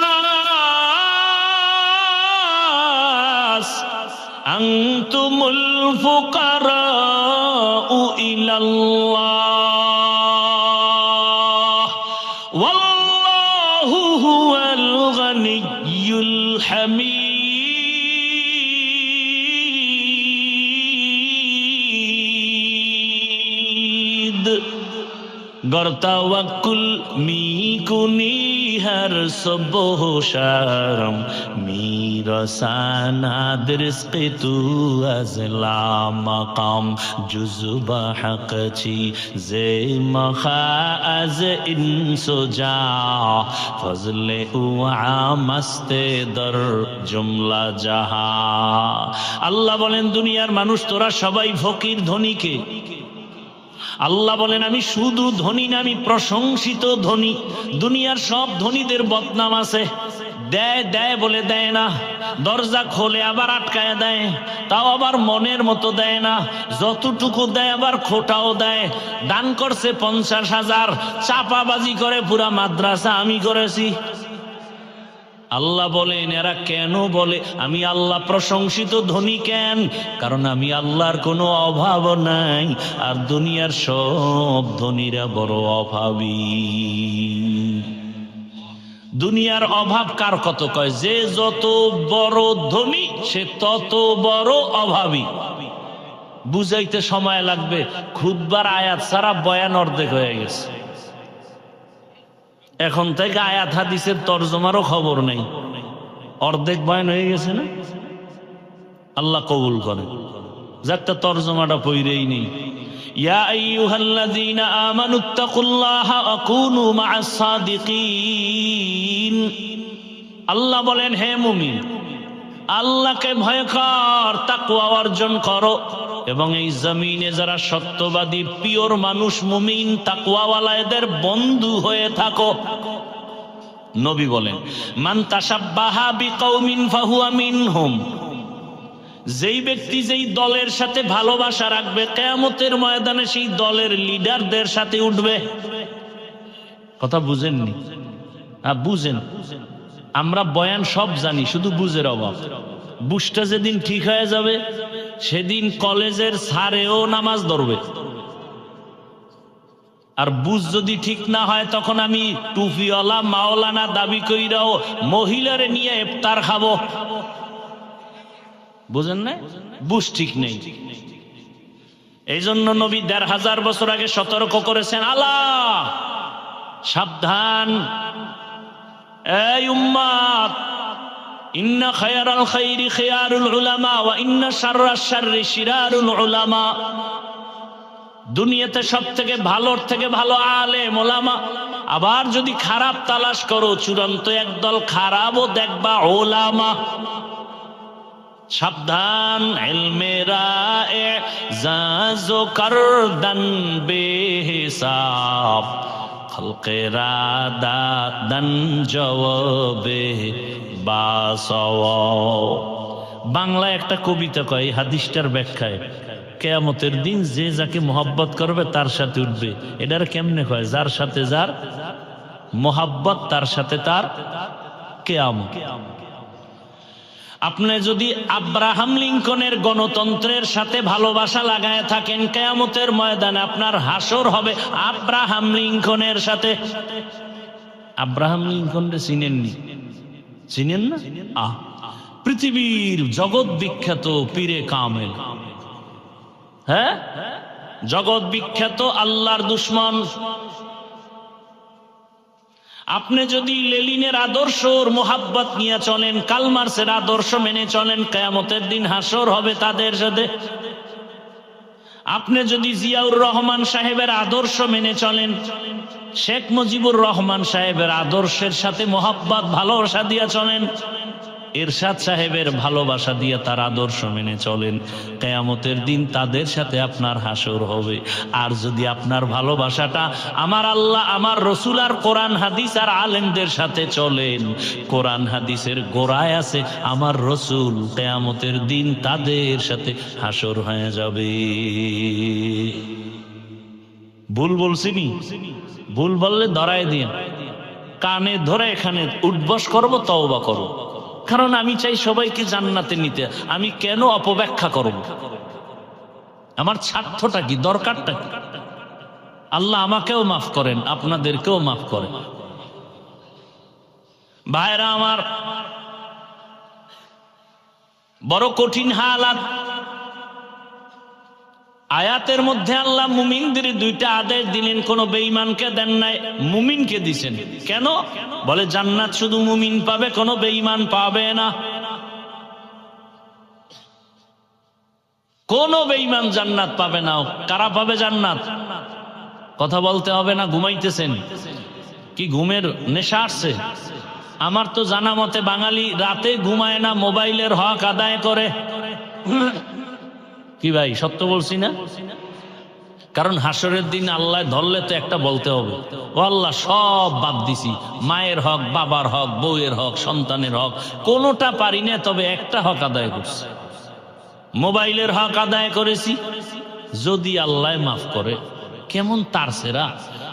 আনতুমুল ফুকারাউ ইলাল্লাহ ওয়াল্লাহু হুয়াল গানিয়্যুল হামিদ। গর তাওয়াক্কুল মি কুনি हर सुबह शर्म मीरसानाद रिस्क तू अजला मकाम जुजुबा हक छी जे मखा अज इंसो जा फजले उआ मस्ते दर जुमला জাহা। আল্লাহ বলেন দুনিয়ার মানুষ তোরা সবাই ফকির, ধনীকে আল্লাহ বলেন আমি শুধু ধনী না, আমি প্রশংসিত ধনী। দুনিয়ার সব ধনীদের বদনাম আছে, দেয় দেয় বলে দেয় না, দরজা খোলে আবার আটকায় দেয়, তাও আবার মনের মতো দেয় না, যতটুকু দেয় আবার খোটাও দেয়। দান করছে 50,000, চাপাবাজি করে পুরা মাদ্রাসা আমি করেছি। আল্লাহ বলেন এরা কেন বলে আমি আল্লাহ প্রশংসিত ধনী? কেন? কারণ আমি আল্লাহর কোনো অভাব নাই, আর দুনিয়ার সব ধনীরা বড় অভাবী। দুনিয়ার অভাব কার কত কয়? যে যত বড় ধনী সে তত বড় অভাবী। বুঝাইতে সময় লাগবে, খুতবার আয়াত ছাড়া বয়ান অর্ধেক হয়ে গেছে। এখন থেকে আয়াত হাদিসের তরজমারও খবর নেই, অর্ধেক বয়ান হয়ে গেছে না? আল্লাহ কবুল করে, যাকটা তরজমাটা পইরেই নেই। ইয়া আইয়ুহাল্লাযীনা আমানুত্তাকুল্লাহা ওয়া কুনু মা'আস সাদিকিন। আল্লাহ বলেন হে মুমিন, আল্লাহকে ভয় কর, তাকওয়া অর্জন করো, এবং এই জমিনে যারা সত্যবাদী পিওর মানুষ মুমিন তাকওয়াওয়ালা এদের বন্ধু হয়ে থাকো। নবী বলেন মান তাশাব্বাহা বিকওমিন ফাহুয়া মিনহুম। যেই ব্যক্তি যেই দলের সাথে ভালোবাসা রাখবে কিয়ামতের ময়দানে সেই দলের লিডারদের সাথে উঠবে। কথা বুঝেননি? বুঝেন, আমরা বয়ান সব জানি, শুধু বুঝের অভাব। বুঝটা যেদিন ঠিক হয়ে যাবে সেদিন কলেজের স্যারেও নামাজ ধরবে। আর বুঝ যদি ঠিক না হয় তখন আমি টুপিওয়ালা মাওলানা দাবি কইরাও মহিলারে নিয়ে ইফতার খাবো। বুঝেন না? বুঝ ঠিক নেই। এই জন্য নবী ১৫০০ বছর আগে সতর্ক করেছেন, আল্লাহ সাবধান, এই উম্মত, ইন্না খায়রাল খায়রি খিয়ারুল উলামা ওয়া ইন্না শাররাশ শাররি শিরারুল উলামা। দুনিয়াতে সবথেকে ভালোর থেকে ভালো আলেম ওলামা, আবার যদি খারাপ তালাশ করো চূড়ান্ত একদল খারাপও দেখবা ওলামা। সাবধান, ইলমেরা এজাজো করদান বেহিসাব খলকেরা দাদান জওয়াবে বাসাও। বাংলা একটা কবিতা কয়, এই হাদিসটার ব্যাখ্যায় কিয়ামতের দিন যে যাকে মোহাব্বত করবে তার সাথে উঠবে। এটার কেমনে কয়? যার সাথে যার মোহাব্বত তার সাথে তার কিয়ামত। আপনি যদি আব্রাহাম লিঙ্কনের গণতন্ত্রের সাথে ভালোবাসা লাগায় থাকেন, কিয়ামতের ময়দানে আপনার হাসর হবে আব্রাহাম লিঙ্কনের সাথে। আব্রাহাম লিঙ্কনরে চিনেননি? চিনেন না? পৃথিবীর জগৎ বিখ্যাত পীরে কামেল, হ্যাঁ, জগৎ বিখ্যাত আল্লাহর দুশ্মন। আপনি যদি লেনিনের আদর্শর মোহাব্বত নিয়ে চলেন, কালমার্সের আদর্শ মেনে চলেন, কিয়ামতের দিন হাসর হবে তাদের সাথে। আপনি যদি জিয়াউর রহমান সাহেবের আদর্শ মেনে চলেন, শেখ মুজিবুর রহমান সাহেবের আদর্শের সাথে মোহাব্বত ভালোবাসা দিয়ে চলেন, এরশাদ সাহেবের ভালোবাসা দিয়ে তার আদর্শ মেনে চলেন, কিয়ামতের দিন তাদের সাথে আপনার হাসর হবে। আর যদি আপনার ভালোবাসাটা আমার আল্লাহ, আমার রসুল আর কোরআন হাদিস আর আলেমদের সাথে চলেন, কোরআন হাদিসের গোড়ায় আছে আমার রসুল, কিয়ামতের দিন তাদের সাথে হাসর হয়ে যাবে। ভুল বলছিনি? ভুল বললে ধরায় দিন, কানে ধরে এখানে উঠবস করবো, তওবা করো। কারণ আমি চাই সবাইকে জান্নাতে নিতে। আমি কেন অপব্যাখ্যা করব? আমার স্বার্থটা কি, দরকারটা কি? আল্লাহ আমাকেও মাফ করেন, আপনাদেরকেও মাফ করেন। ভাইরা আমার, বড় কঠিন হালাত। আয়াতের মধ্যে আল্লাহ মুমিনদের দুইটা আদেশ দিলেন, কোন বেঈমানকে দেন নাই, মুমিনকে দিছেন। কেন? বলে জান্নাত শুধু মুমিন পাবে, কোনো বেঈমান পাবে না। কোন বেঈমান জান্নাত পাবে না। কারা পাবে জান্নাত? কথা বলতে হবে না? ঘুমাইতেছেন কি? ঘুমের নেশা আসছে? আমার তো জানা মতে বাঙালি রাতে ঘুমায় না, মোবাইলের হক আদায় করে। কি ভাই, সত্য বলছি না? কারণ হাসরের দিন আল্লাহ ধরলে তো একটা বলতে হবে, ও আল্লাহ সব বাদ দিছি, মায়ের হক, বাবার হক, বউয়ের হক, সন্তানের হক, কোনোটা পারি না, তবে একটা হক আদায় করছি, মোবাইলের হক আদায় করেছি। যদি আল্লাহ মাফ করে। কেমন তার সেরা!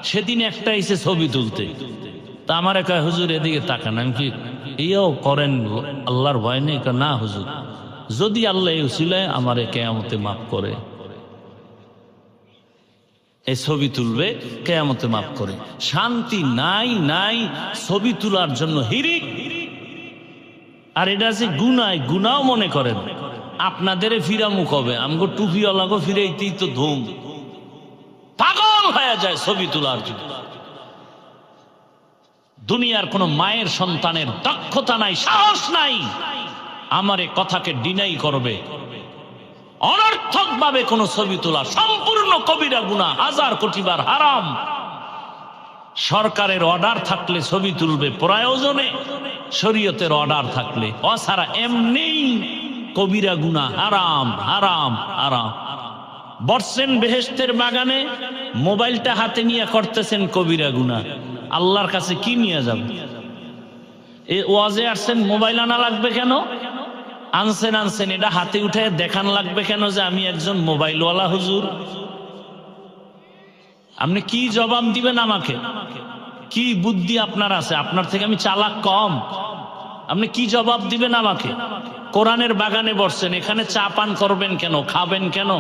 সেদিন একটা এসে ছবি তুলতে, তা আমার কয় হুজুর এদিকে তাকান। আমি কি ইও করেন আল্লাহর ভয় নেই? না হুজুর, যদি আল্লাহ এই উসিলায় আমারে কিয়ামতে মাফ করে, এই ছবি তুলবে, কিয়ামতে মাফ করে। শান্তি নাই নাই ছবি তোলার জন্য হিরিক। আর এটা যে গুনায়, গুনাও মনে করেন। আপনাদের ফিরামু কবে? আমগো টুপিওয়ালাগো ফিরাইতেই তো ধুম, পাগল হয়ে যায় ছবি তোলার জন্য। দুনিয়ার কোন মায়ের সন্তানের দক্ষতা নাই, সাহস নাই আমার এ কথাকে ডিনাই করবে। অনর্থক ভাবে কোন ছবি তোলা সম্পূর্ণ কবিরা গুনাহ, 1000 কোটি বার হারাম। সরকারের অর্ডার থাকলে ছবি তুলবে প্রয়োজনে, শরীয়তের অর্ডার থাকলে, অছাড়া এমনি কবিরা গুনাহ, হারাম হারাম হারাম। বসছেন বেহেশতের বাগানে, মোবাইলটা হাতে নিয়ে করতেছেন কবিরা গুনাহ, আল্লাহর কাছে কি নিয়ে যাবে? এ ওয়াজে আসছেন, মোবাইল আনা লাগবে কেন? আনছেন, এটা হাতে উঠে দেখান লাগবে কেন যে আমি একজন মোবাইলওয়ালা হুজুর? আপনি কি জবাব দিবেন আমাকে? কি বুদ্ধি আপনার আছে? আপনার থেকে আমি চালাক কম? আপনি কি জবাব দিবেন আমাকে? কোরআনের বাগানে বসছেন, এখানে চা পান করবেন কেন? খাবেন কেন?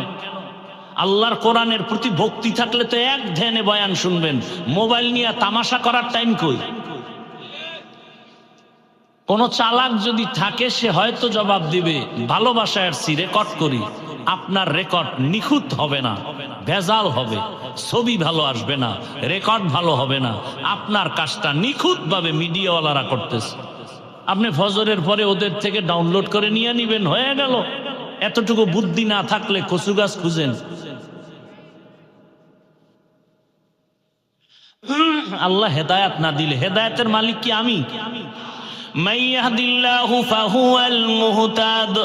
আল্লাহর কোরআনের প্রতি ভক্তি থাকলে তো এক ধ্যানে বয়ান শুনবেন। মোবাইল নিয়ে তামাশা করার টাইম কই? কোন চালাক যদি থাকে সে হয়তো জবাব দিবে, ভালোবাসায় আসছি, রেকর্ড করি। আপনার রেকর্ড নিখুঁত হবে না, ভেজাল হবে, ছবি ভালো আসবে না, রেকর্ড ভালো হবে না। আপনার কাজটা নিখুঁত ভাবে মিডিয়াওয়ালারা করতেছে, আপনি ফজরের পরে ওদের থেকে ডাউনলোড করে নিয়ে নিবেন, হয়ে গেল। এতটুকু বুদ্ধি না থাকলে কচু গাছ খুঁজেন। আল্লাহ হেদায়াত না দিলে, হেদায়াতের মালিক কি আমি? من يهد الله فهو المهتد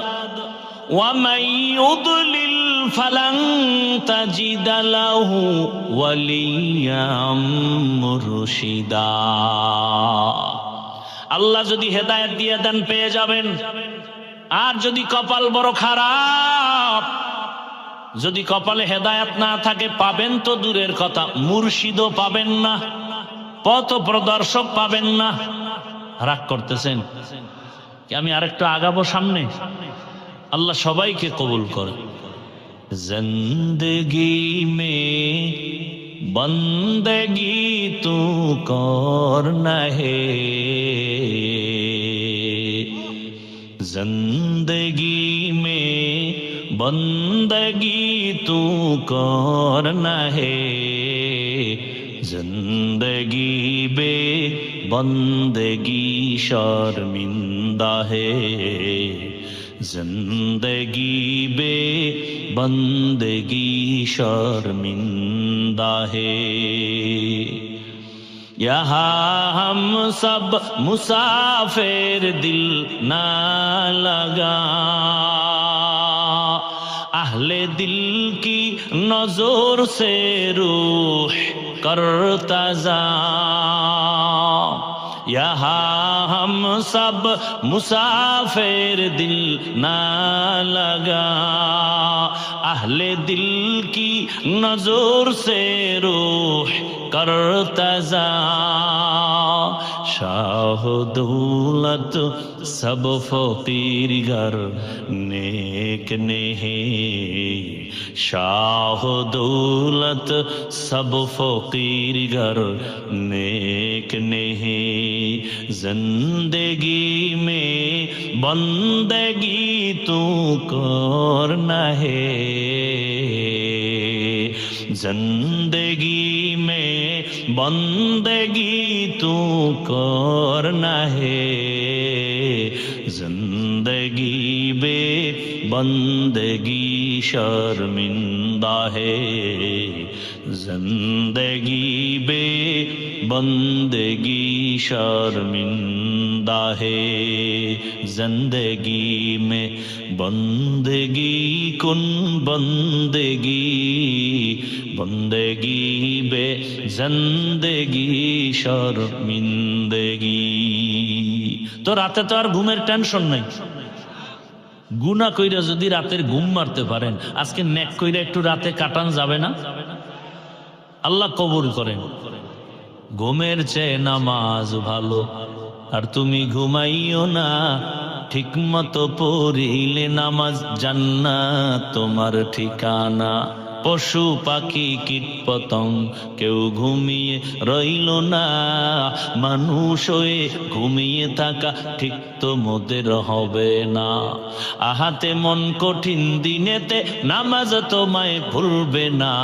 ومن يضلل فلن تجد له وليا مرشدا। আল্লাহ যদি হেদায়েত দিয়ে দেন পেয়ে যাবেন, আর যদি কপাল বড় খারাপ, যদি কপালে হেদায়েত না থাকে, পাবেন তো দূরের কথা, মুর্শিদও পাবেন না, পথ প্রদর্শক পাবেন না। রাগ করতেছেন কি? আমি আরেকটু আগাবো সামনে। আল্লাহ সবাইকে কবুল করে। জিন্দেগি মে বন্দেগি তু করনা হে, জিন্দেগি মে বন্দেগি তু করনা হে, जिंदगी बे बंदगी शर्मिंदा है, जिंदगी बे बंदगी शर्मिंदा है। यहाँ हम सब मुसाफिर दिल ना लगा, अहले दिल की नजर से रूह करता जा, यहाँ हम सब मुसाफिर दिल ना लगा, अहले दिल की नजर से रूह करता जा। शाह दौलत सब फकीर घर नेक नहीं, शाह दौलत सब फकीर घर नेक नहीं, जिंदगी में बंदगी तू करना है। जिंदगी में बंदगी तू करना है, जिंदगी बे बंदगी शर्मिंदा है, जिंदगी बे बंदगी शर्मिंदा है, जिंदगी में बंदगी कुन बंदगी, बंदगी बे जिंदगी शर्मिंदगी। তো রাতে তো আর ঘুমের টেনশন নাই, গুনাহ কইরা যদি রাতের ঘুম মারতে পারেন, আজকে নেক কইরা একটু রাতে কাটান যাবে না? আল্লাহ কবুল করেন। ঘুমের চেয়ে নামাজ ভালো, আর তুমি ঘুমাইও না, ঠিক মতো পড়িলে নামাজ জান্নাত তোমার ঠিকানা। পশু পাখি কীট পতঙ্গ কেউ ঘুমিয়ে রইল না, মানুষ হয়ে ঘুমিয়ে থাকা ঠিক তো মোদের হবে না। আহাতে মন কঠিন দিনেতে নামাজ তোমায় ভুলবে না,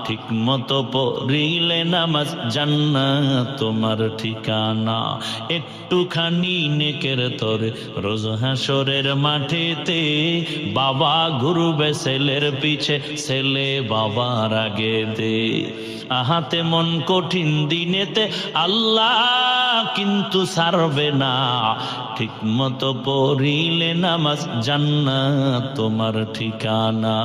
ঠিক মতো পড়িলে নামাজ জান্নাত তোমার ঠিকানা। একটুখানি নেকের তরে রোজ হাসরের মাঠেতে, বাবা ঘুরবে ছেলের পিছে, ছেলে বাবার আগে দে। আহাতে মন কঠিন দিনেতে আল্লাহ কিন্তু ছাড়বে না, ঠিক মতো পড়িলে নামাজ জান্নাত তোমার ঠিকানা।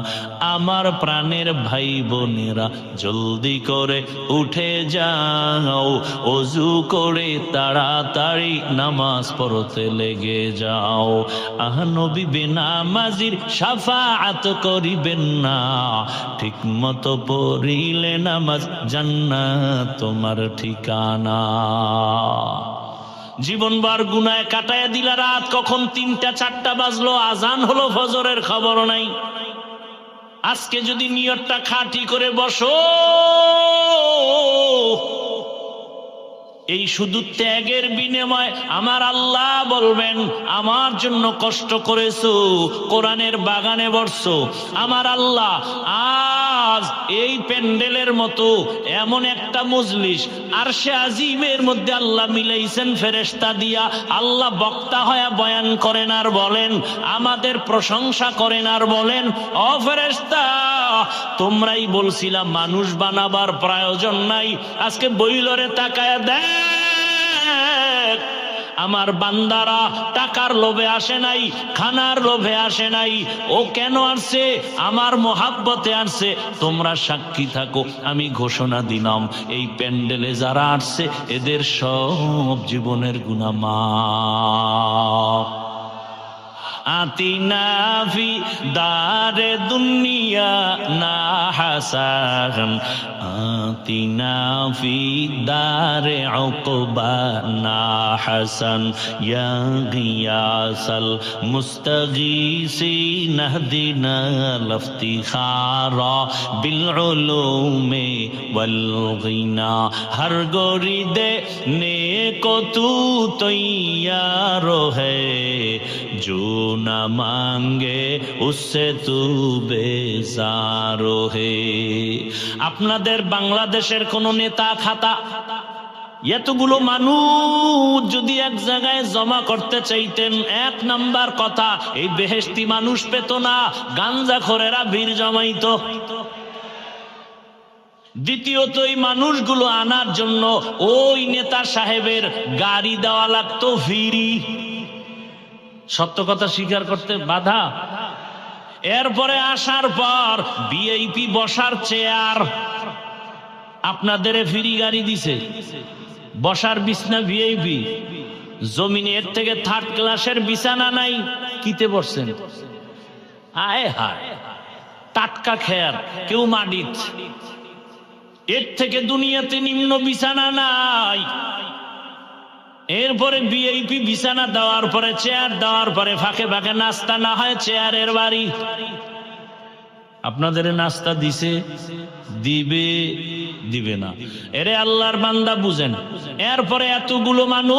আমার প্রাণের ভাই বোনেরা জলদি করে উঠে যাও, ওযু করে তাড়াতাড়ি নামাজ পড়তে লেগে যাও। নবী বেনামাজির শাফাআত করিবেন না, ঠিক মতো পড়িলে নামাজ জান্নাত তোমার ঠিকানা। জীবনবার গুনায় কাটায় দিলা রাত, কখন ৩টা ৪টা বাজলো, আজান হলো ফজরের খবর নাই। আজকে যদি নিয়তটা খাঁটি করে বসো, এই শুধু ত্যাগের বিনিময় আমার আল্লাহ বলবেন, আমার জন্য কষ্ট করেছো, কোরআনের বাগানে বসছো, আমার আল্লাহ আজ এই প্যান্ডেলের মতো এমন একটা মজলিস আরশে আজিমের মধ্যে আল্লাহ মিলাইছেন ফেরেশতা দিয়া। আল্লাহ বক্তা হয়ে বয়ান করেন আর বলেন, আমাদের প্রশংসা করেন আর বলেন, ও ফেরেশতা তোমরাই বলছিলা মানুষ বানাবার প্রয়োজন নাই, আজকে বইলরে তাকায়া দেখ, আমার বান্দারা টাকার লোভে আসে নাই, খানার লোভে আসে নাই, ও কেন আসছে? আমার মোহাব্বতে আসছে। তোমরা সাক্ষী থাকো, আমি ঘোষণা দিলাম এই প্যান্ডেলে যারা আসছে এদের সব জীবনের গুনাহ মাফ। আতিনা ফি দারে দুনিয়া না হাসান, আতিনা ফি দারে উকবা না হাসান, ইয়া গিয়াসাল মুস্তাগীসিন ইহদিনা লিফতিখারা বিল উলুমি ওয়াল গিনা। হর গরিদে নেকো তু তৈয়ার হ্যায়, जो न मांगे उससे तू बेजार है। আপনাদের বাংলাদেশের কোন নেতা খাতা এতগুলো মানুষ যদি এক জায়গায় জমা করতে চাইতেন, ১ নাম্বার কথা এই বেহেশতি মানুষ পেত না, গাঞ্জাখোরেরা ভিড় জমাইতো। দ্বিতীয়ত এই মানুষগুলো আনার জন্য ওই নেতা সাহেবের গাড়ি দেওয়া লাগতো ফ্রি। সত্য কথা স্বীকার করতে বাধা। এরপরে আসার পর ভিআইপি বসার চেয়ার আপনাদের ফ্রি গাড়ি দিছে, বসার বিছনা ভিআইপি, জমিনে এর থেকে 3rd ক্লাসের বিছানা নাই, কিতে বসছেন? আয় হায়, টাটকা খেয়ার, কেউ মাটিত, এর থেকে দুনিয়াতে নিম্ন বিছানা নাই। এরপরে ভিআইপি বিছানা দেওয়ার পরে, চেয়ার দেওয়ার পরে ফাঁকে ফাঁকে নাস্তা না হয় চেয়ারের বাড়ি। আপনাদের নাস্তা দিছে, দিবে দিবে না, এরে আল্লাহর বান্দা বুঝেন। এরপরে এতগুলো মানুষ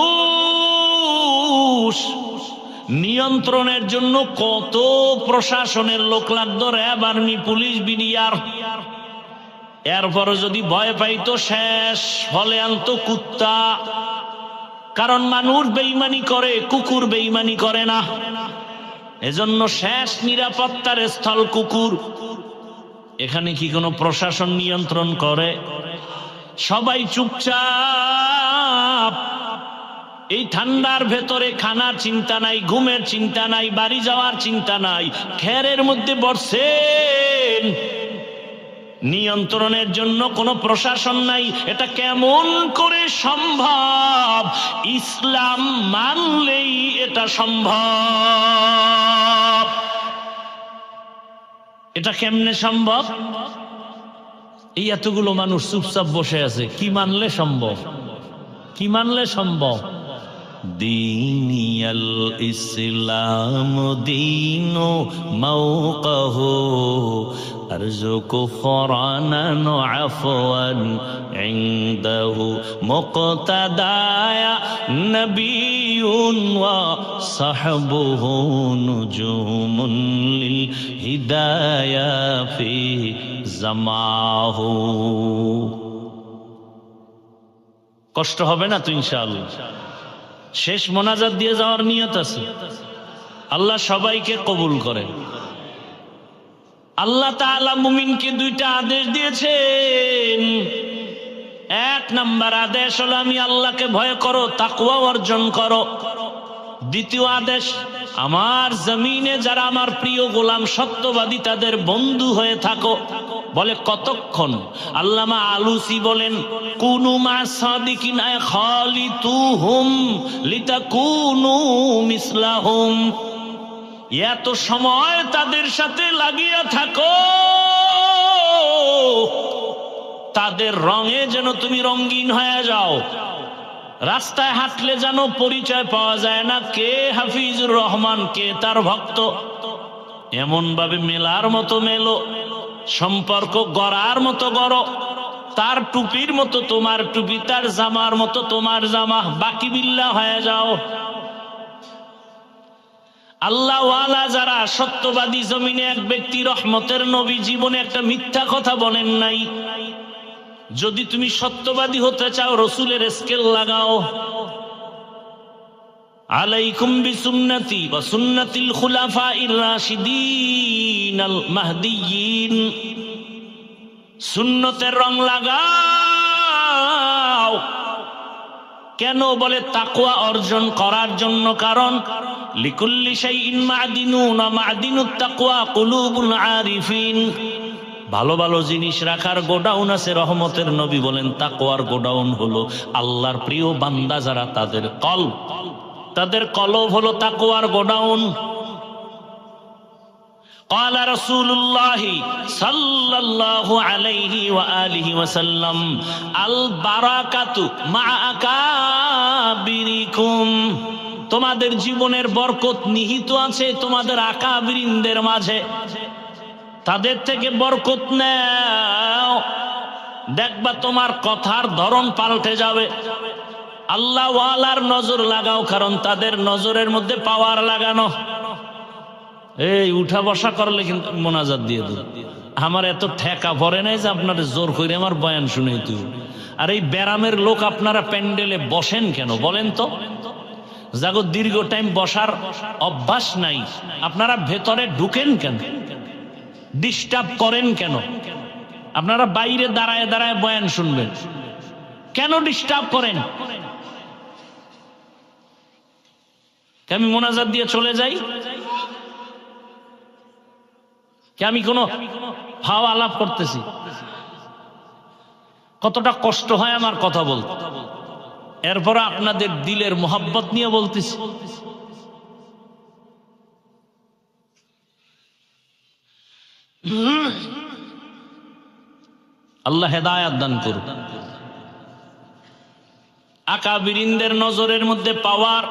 নিয়ন্ত্রণের জন্য কত প্রশাসনের লোক লাগতো, র্যাব, আর্মি, পুলিশ, বিডিআর। এরপরও যদি ভয় পাইতো শেষ ফলে আনতো কুত্তা, কারণ মানুষ বেঈমানি করে, কুকুর বেঈমানি করে না। এজন্য শেষ নিরাপত্তার স্থল কুকুর। এখানে কি কোনো প্রশাসন নিয়ন্ত্রণ করে? সবাই চুপচাপ। এই ঠান্ডার ভেতরে খানার চিন্তা নাই, ঘুমের চিন্তা নাই, বাড়ি যাওয়ার চিন্তা নাই, খেরের মধ্যে বসছেন, নিয়ন্ত্রণের জন্য কোনো প্রশাসন নাই। এটা কেমন করে সম্ভব? ইসলাম মানলেই এটা সম্ভব। এটা কেমনে সম্ভব? এই এতগুলো মানুষ চুপচাপ বসে আছে, কি মানলে সম্ভব? কি মানলে সম্ভব? দীনিয়াল ইসলাম দীনু মাওকাহু আরজু কুফরানান আফওয়ান ইনদাহু মুক্তাদায়া নবিয়ুন ওয়া সাহবুহু নুজুমুন লিল হিদায়া ফি জামাহু। কষ্ট হবে না তো ইনশাআল্লাহ? শেষ মোনাজাত দিয়ে যাওয়ার নিয়ত আছে। আল্লাহ সবাইকে কবুল করে। আল্লাহ তাআলা মুমিনকে দুইটা আদেশ দিয়েছেন। এক নাম্বার আদেশ হলো আমি আল্লাহকে ভয় করো, তাকওয়া অর্জন করো। দ্বিতীয় আদেশ, আমার জমিনে যারা আমার প্রিয় গোলাম সত্যবাদী তাদের বন্ধু হয়ে থাকো। বলে কতক্ষণ? আল্লামা আলুসি বলেন কুনু মা সাদিকিন আয় খালিতুহুম লিতাকুনু মিসলাহুম। এত সময় তাদের সাথে লাগিয়ে থাকো, তাদের রঙে যেন তুমি রঙিন হয়ে যাও। রাস্তায় হাঁটলে যেন পরিচয় পাওয়া যায় না কে হাফিজুর রহমান, কে তার ভক্ত। এমন ভাবে মেলার মতো মেলো, সম্পর্ক গড়ার মতো গড়ো। তার টুপির মতো তোমার টুপি, তার জামার মতো তোমার জামা, বাকি বিল্লা হয়ে যাও। আল্লাহ ওয়ালা যারা সত্যবাদী, জমিনে এক ব্যক্তি রহমতের নবী জীবনে একটা মিথ্যা কথা বলেন নাই। যদি তুমি সত্যবাদী হতে চাও রসুলের স্কেল লাগাও। আলাইকুম বিসুন্নতি ওয়া সুন্নাতিল খুলাফাইর রাশিদিন আল মাহদিয়িন। সুন্নতের রং লাগাও। কেন? বলে তাকওয়া অর্জন করার জন্য। কারণ লিকুল্লি শাইইন মা'দিনুন ওয়া মা'দিনুত তাকওয়া কুলুবুল আরিফিন। ভালো ভালো জিনিস রাখার গোডাউন আছে রহমতের নবী বলেন তাকওয়ার গোডাউন হলো আল্লাহর প্রিয় বান্দা যারা তাদের কলব, তাদের কলব হলো তাকওয়ার গোডাউন। قال رسول الله صلى الله عليه وآله وسلم البركة مع أكابركم। তোমাদের জীবনের বরকত নিহিত আছে তোমাদের আকাবিরিনদের মাঝে। তাদের থেকে বরকত নাও, দেখবা তোমার কথার ধরন পাল্টে যাবে। আল্লাহ ওয়ালার নজর লাগাও, কারণ তাদের নজরের মধ্যে পাওয়ার লাগানো। এই উঠা বসা করলে কিন্তু মোনাজাত দিয়ে দেব। আমার এত ঠেকা পড়ে নাই যে আপনারা জোর করে আমার বয়ান শুনেই তুই। আর এই ব্যারামের লোক আপনারা প্যান্ডেলে বসেন কেন বলেন তো? যাগো দীর্ঘ টাইম বসার অভ্যাস নাই, আপনারা ভেতরে ঢুকেন কেন? ডিস্টার্ব করেন কেন? আপনারা বাইরে দাঁড়ায় দাঁড়ায় বয়ান শুনবেন কেন? ডিস্টার্ব করেন। আমি মোনাজাত দিয়ে চলে যাই, আমি কোনো ভাব আলাপ করতেছি? কতটা কষ্ট হয় আমার কথা বলতে, এরপর আপনাদের দিলের মোহাব্বত নিয়ে বলতেছি। আল্লাহ হেদায়াত দান করুন। আকাবিরিনদের নজরের মধ্যে পাওয়ার।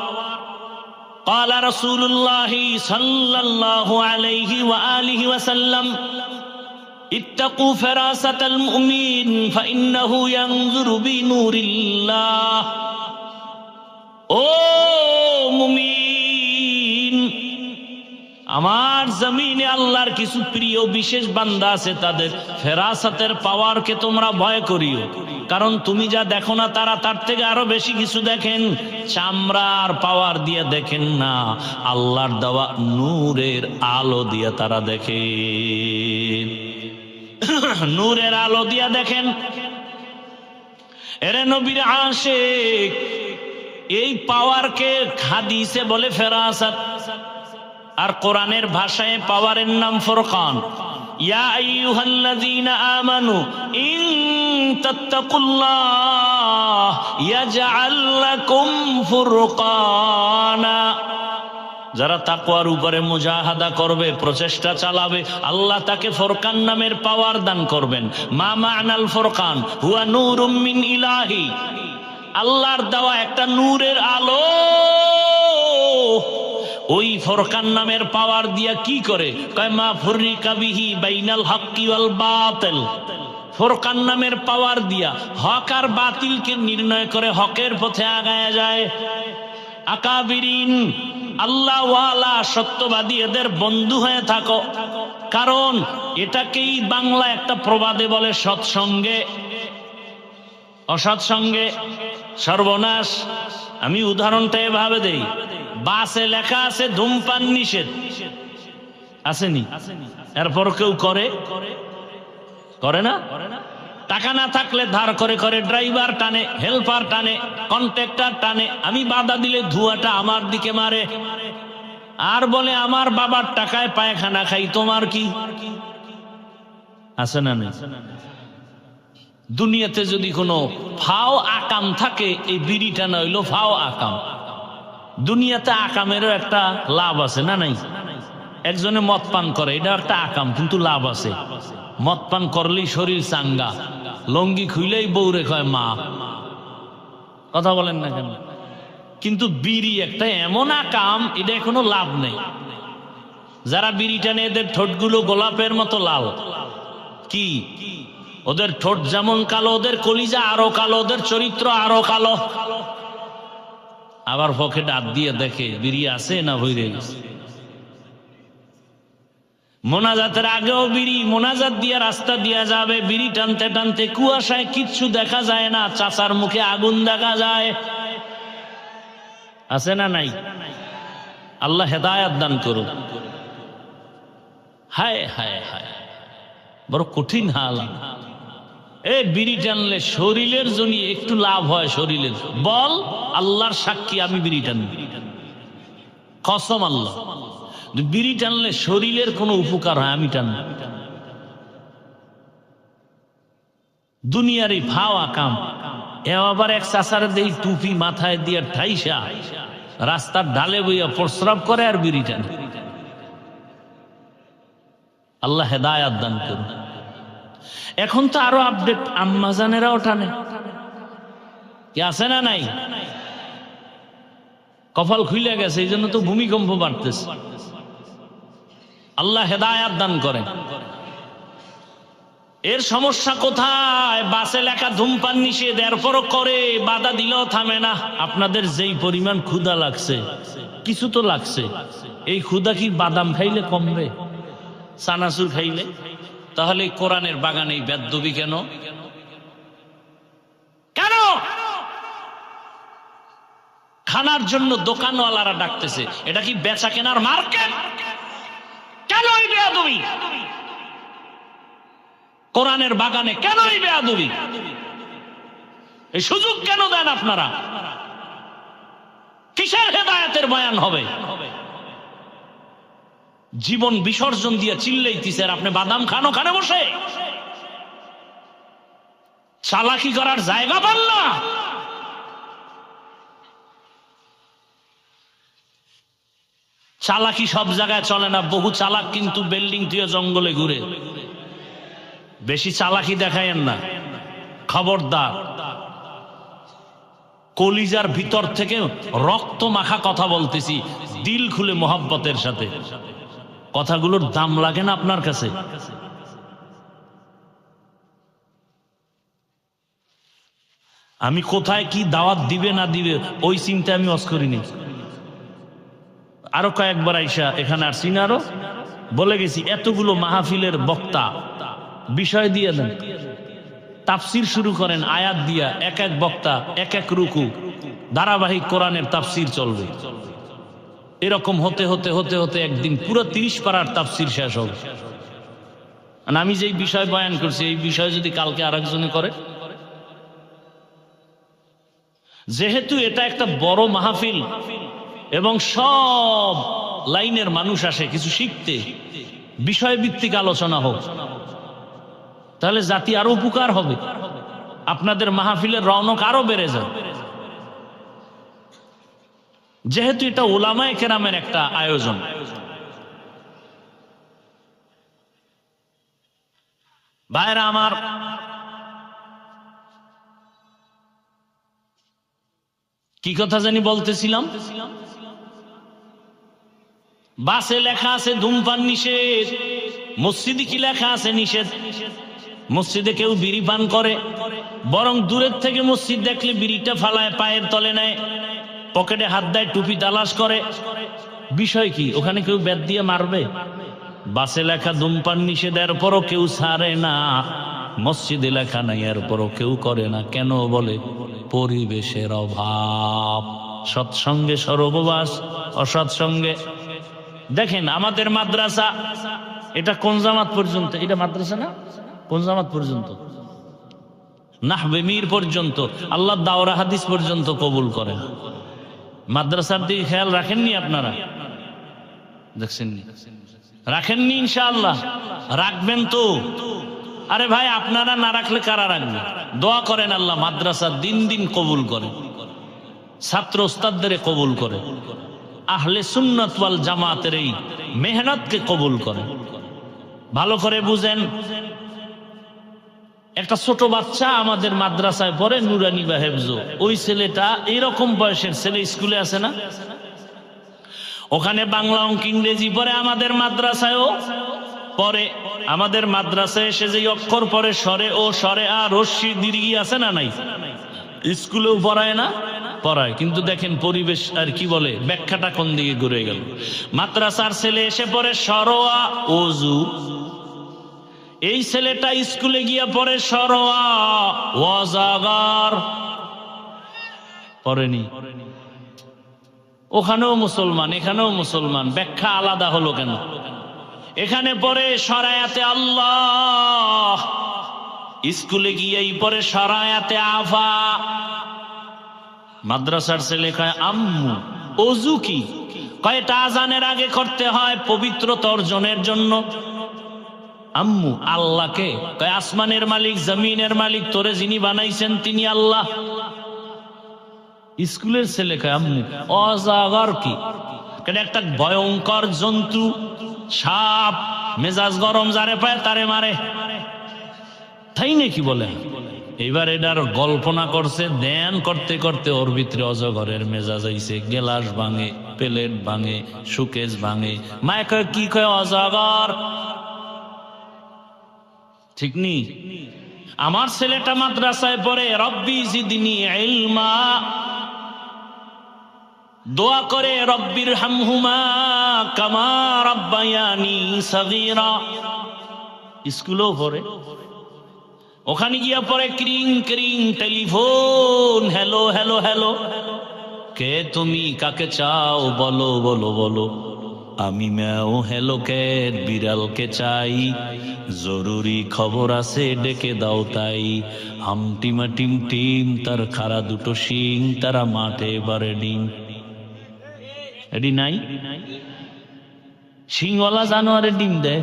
قال رسول الله صلى الله عليه وآله وسلم اتقوا فراسة المؤمن فإنه ينظر بنور الله। ও মুমিন, আমার জমিনে আল্লাহর কিছু প্রিয় বিশেষ বান্দা আছে, তাদের ফেরাসাতের পাওয়ারকে তোমরা ভয় করিও, কারণ তুমি যা দেখো না তারা তার থেকে আরো বেশি কিছু দেখেন। চামড়ার পাওয়ার দিয়ে দেখেন না, আল্লাহর দেওয়া নূরের আলো দিয়ে তারা দেখে, নূরের আলো দিয়া দেখেন। এরে নবীর আশিক, এই পাওয়ারকে হাদিসে বলে ফেরাসাত, আর কোরআনের ভাষায় পাওয়ারের নাম ফুরকান। ইয়া আইয়ুহাল্লাযীনা আমানু ইন তাত্তাকুল্লাহ ইয়াজআল লাকুম ফুরকানা, যারা তাকওয়ার উপরে মুজাহাদা করবে, প্রচেষ্টা চালাবে, আল্লাহ তাকে ফুরকান নামের পাওয়ার দান করবেন। মা মা'নাল ফুরকান হুয়া নূরুম মিন ইলাহি, আল্লাহর দেওয়া একটা নূরের আলো। ওই ফুরকান নামের পাওয়ার দিয়া কি করে? কয় মা ফুররিকা বিহি বাইনাল হাক্কি ওয়াল বাতিল, ফুরকান নামের পাওয়ার দিয়া হক আর বাতিলকে নির্ণয় করে হকের পথে আগায়া যায়। আকাবিরিন, আল্লাহ ওয়ালা সত্যবাদী এদের বন্ধু হয়ে থাকো, কারণ এটাকেই বাংলা একটা প্রবাদে বলে সৎসঙ্গে অসৎসঙ্গে সর্বনাশ। আমি উদাহরণটা এভাবে দেই, বাসে লেখা আছে ধূমপান নিষেধ, আসেনি? এরপর কেউ করে না? টাকা না থাকলে ধার করে করে ড্রাইভার টানে, হেল্পার টানে, কন্ট্রাক্টর টানে। আমি বাধা দিলে ধোঁয়াটা আমার দিকে মারে, আর বলে আমার বাবার টাকায় পায়খানা খাই, তোমার কি? আছে না নেই? দুনিয়াতে যদি কোনো ফাও আকাম থাকে, এই বিড়ি টানা হইলো ফাও আকাম। দুনিয়াতে আকামেরও একটা লাভ আছে না নাই? একজনে মদ পান করে, এটা একটা আকাম, কিন্তু লাভ আছে। মদ পান করলেই শরীর চাঙ্গা, লঙ্গি খুইলেই বউরে কয় মা। কথা বলেন না কেন? কিন্তু বিড়ি একটা এমন আকাম, এটা কোনো লাভ নেই। যারা বিড়ি টানে এদের ঠোঁটগুলো গোলাপের মতো লাল। কি ওদের ঠোঁট যেমন কালো, ওদের কলিজা আরো কালো, ওদের চরিত্র আরো কালো। আবার পকেটে হাত দিয়ে দেখে বিড়ি আছে না ভইরে গেছে। মোনাজাতের আগেও বিড়ি, মোনাজাত দিয়ে রাস্তা দিয়া যাবে, বিড়ি টানতে টানতে কুয়াশায় কিচ্ছু দেখা যায় না, চাচার মুখে আগুন দেখা যায়। আছে না নাই? আল্লাহ হেদায়াত দান করুন। হায় হায় হায়, বড় কঠিন হাল। এই বিড়ি টানলে শরীরের জন্য একটু লাভ হয়, শরীরের বল, আল্লাহর সাক্ষী আমি বিড়ি টানি, কসম আল্লাহ। বিড়ি টানলে শরীরের কোনো উপকার হয়, আমি টান। দুনিয়ার এই ভাওয়া কাম। এ আবার এক চাচার দেই টুপি মাথায় দিয়ে ঠাইসা রাস্তার ঢালে বইয়া প্রস্রাব করে আর বিড়ি টানে। আল্লাহ হেদায়াত দান করুন। এখন তো আরো আপডেট, আম্মাজানেরাও টানে। কি আছে না নাই? কপাল খুলে গেছে, এই জন্য তো ভূমিকম্প বাড়তেছে। আল্লাহ হেদায়াত দান করেন। এর সমস্যা কোথায়? বাসে লেখা ধূমপান নিষেধ, এরপরও করে, বাধা দিলেও থামে না। আপনাদের যেই পরিমাণ ক্ষুধা লাগছে, কিছু তো লাগছে, এই ক্ষুধা কি বাদাম খাইলে কমবে? চানাচুর খাইলে? তাহলে কোরআনের বাগানে বেদবি কেন? কেন খানার জন্য দোকানওয়ালারা ডাকতেছে? এটা কি বেচা কেনার মার্কেট? কেন এই বেয়াদবি? কোরআনের বাগানে কেন এই বেয়াদবি? এই সুযোগ কেন দেন আপনারা? কিসের হেদায়েতের বয়ান হবে? জীবন বিসর্জন দিয়ে চিল্লাইতেছে, আর আপনি বাদাম খান ওখানে বসে, চালাকি করার জায়গা পান না। চালাকি সব জায়গায় চলে না, বহু চালাক কিন্তু বিল্ডিং দিয়ে জঙ্গলে ঘুরে। বেশি চালাকি দেখায়েন না, খবরদার। কলিজার ভিতর থেকে রক্ত মাখা কথা বলতেছি, দিল খুলে মোহাব্বতের সাথে। কথাগুলোর দাম লাগে না আপনার কাছে? আমি কোথায় কি দাওয়াত দিবে না দিবে ওই চিন্তা আমি ওয়াজ করিনি। আরো কয়েকবার আইসা এখানে আসছি না, আরো বলে গেছি এতগুলো মাহফিলের বক্তা বিষয় দিয়ে দেন, তাফসির শুরু করেন আয়াত দিয়া, এক এক বক্তা এক এক রুকু, ধারাবাহিক কোরআনের তাফসির চলবে। এরকম হতে হতে হতে হতে একদিন পুরো 30 পারার তাফসির শেষ হবে। আমি যেই বিষয় বয়ান করছি এই বিষয় যদি কালকে আরেকজনে করে, যেহেতু এটা একটা বড় মাহফিল এবং সব লাইনের মানুষ আসে কিছু শিখতে, বিষয়ভিত্তিক আলোচনা হোক, তাহলে জাতি আরো উপকার হবে, আপনাদের মাহফিলের রৌনক আরো বেড়ে যাবে। যেহেতু এটা উলামায়ে কেরামের একটা আয়োজন, ভাইরা আমার, কি কথা জানি বলতেছিলাম, বাসে লেখা আছে ধূমপান নিষেধ, মসজিদে কি লেখা আছে নিষেধ? মসজিদে কেউ বিড়ি পান করে, বরং দূরের থেকে মসজিদ দেখলে বিড়িটা ফালায় পায়ের তলে নেয়, পকেটে হাত দেয়, টুপি তালাশ করে। বিষয় কি? ওখানে কেউ বেত দিয়ে মারবে? বাসে লেখা ধূমপান নিষেধ, এরপরও কেউ ছাড়ে না। মসজিদে লেখা নাই, এরপরও কেউ করে না। কেন? বলে পরিবেশের অভাব, সৎসঙ্গে স্বর্গবাস, অসৎসঙ্গে। দেখেন আমাদের মাদ্রাসা, এটা কোন জামাত পর্যন্ত? এটা মাদ্রাসা না, কোন জামাত পর্যন্ত? নাহবে মীর পর্যন্ত, আল্লাহ দাওরা হাদিস পর্যন্ত কবুল করেন। মাদ্রাসার দিকে খেয়াল রাখেননি আপনারা? দেখছেননি? রাখেননি? ইনশাআল্লাহ রাখবেন তো। আরে ভাই, আপনারা না রাখলে কারা রাখবে? দোয়া করেন আল্লাহ মাদ্রাসা দিন দিন কবুল করে, ছাত্র ওস্তাদদের কবুল করে, আহলে সুন্নাত ওয়াল জামাতের এই মেহনতকে কবুল করে। ভালো করে বুঝেন, একটা ছোট বাচ্চা আমাদের মাদ্রাসায় পড়ে, নুরানি বা হেফজো, ওই ছেলেটা এইরকম বয়সের ছেলে স্কুলে আছে না, ওখানে বাংলা অঙ্ক ইংরেজি পড়ে, আমাদের মাদ্রাসায়ও পড়ে। আমাদের মাদ্রাসায় এসে যে অক্ষর পড়ে, সরে ও, সরে আ, রস্যি দীর্ঘি আছে না নাই? স্কুলেও পড়ায় না? পড়ায়। কিন্তু দেখেন পরিবেশ আর কি বলে, ব্যাখ্যাটা কোন দিকে ঘুরে গেল। মাদ্রাসার ছেলে এসে পড়ে সরোয়া ওযু, এই ছেলেটা স্কুলে গিয়া পড়ে সরোয়া ওয়াজাগার, পড়েনি। ওখানেও মুসলমান, এখানেও মুসলমান, ব্যাখ্যা আলাদা হলো কেন? এখানে পড়ে সরায়াতে আল্লাহ, স্কুলে গিয়েই পড়ে সরায়াতে আফা। মাদ্রাসার ছেলে কয় আম্মু ওযু কি? কয়টা আজানের আগে করতে হয় পবিত্রতা অর্জনের জন্য। আম্মু আল্লাহকে, কয় আসমানের মালিক জমিনের মালিক, তোরে যিনি বানাইছেন তিনি আল্লাহ। স্কুলের ছেলে কয় আম্মু অজাগর কি? একটা ভয়ঙ্কর জন্তু, সাপ, মেজাজ গরম, যারে পায় তারে মারে, তাই নাকি বলে? এবার এটার কল্পনা করছে, ধ্যান করতে করতে ওর ভিতরে অজগরের মেজাজ আইছে, গেলাস ভাঙে, প্লেট ভাঙে, সুকেস ভাঙে। মায় কয় কি? কয় অজগর। ঠিক নি? আমার ছেলেটা মাদ্রাসায় পড়ে, রব্বি জিদনি ইলমা, দোয়া করে রব্বির হামহুমা কামা রাব্বায়ানি সাগীরা। স্কুলেও পড়ে, ওখানে গিয়া পড়ে ক্রিং ক্রিং টেলিফোন, হ্যালো হ্যালো হ্যালো, কে তুমি, কাকে চাও, বলো বলো বলো। আমি ম্যাও হ্যালো ক্যাট, বিড়ালকে চাই, জরুরি খবর আছে ডেকে দাও তাই। হামটিমা টিম টিম, তার খাড়া দুটো শিং, তারা মাঠে এবারে ডিম। এডি নাই? শিংওয়ালা জানোয়ারে ডিম দেয়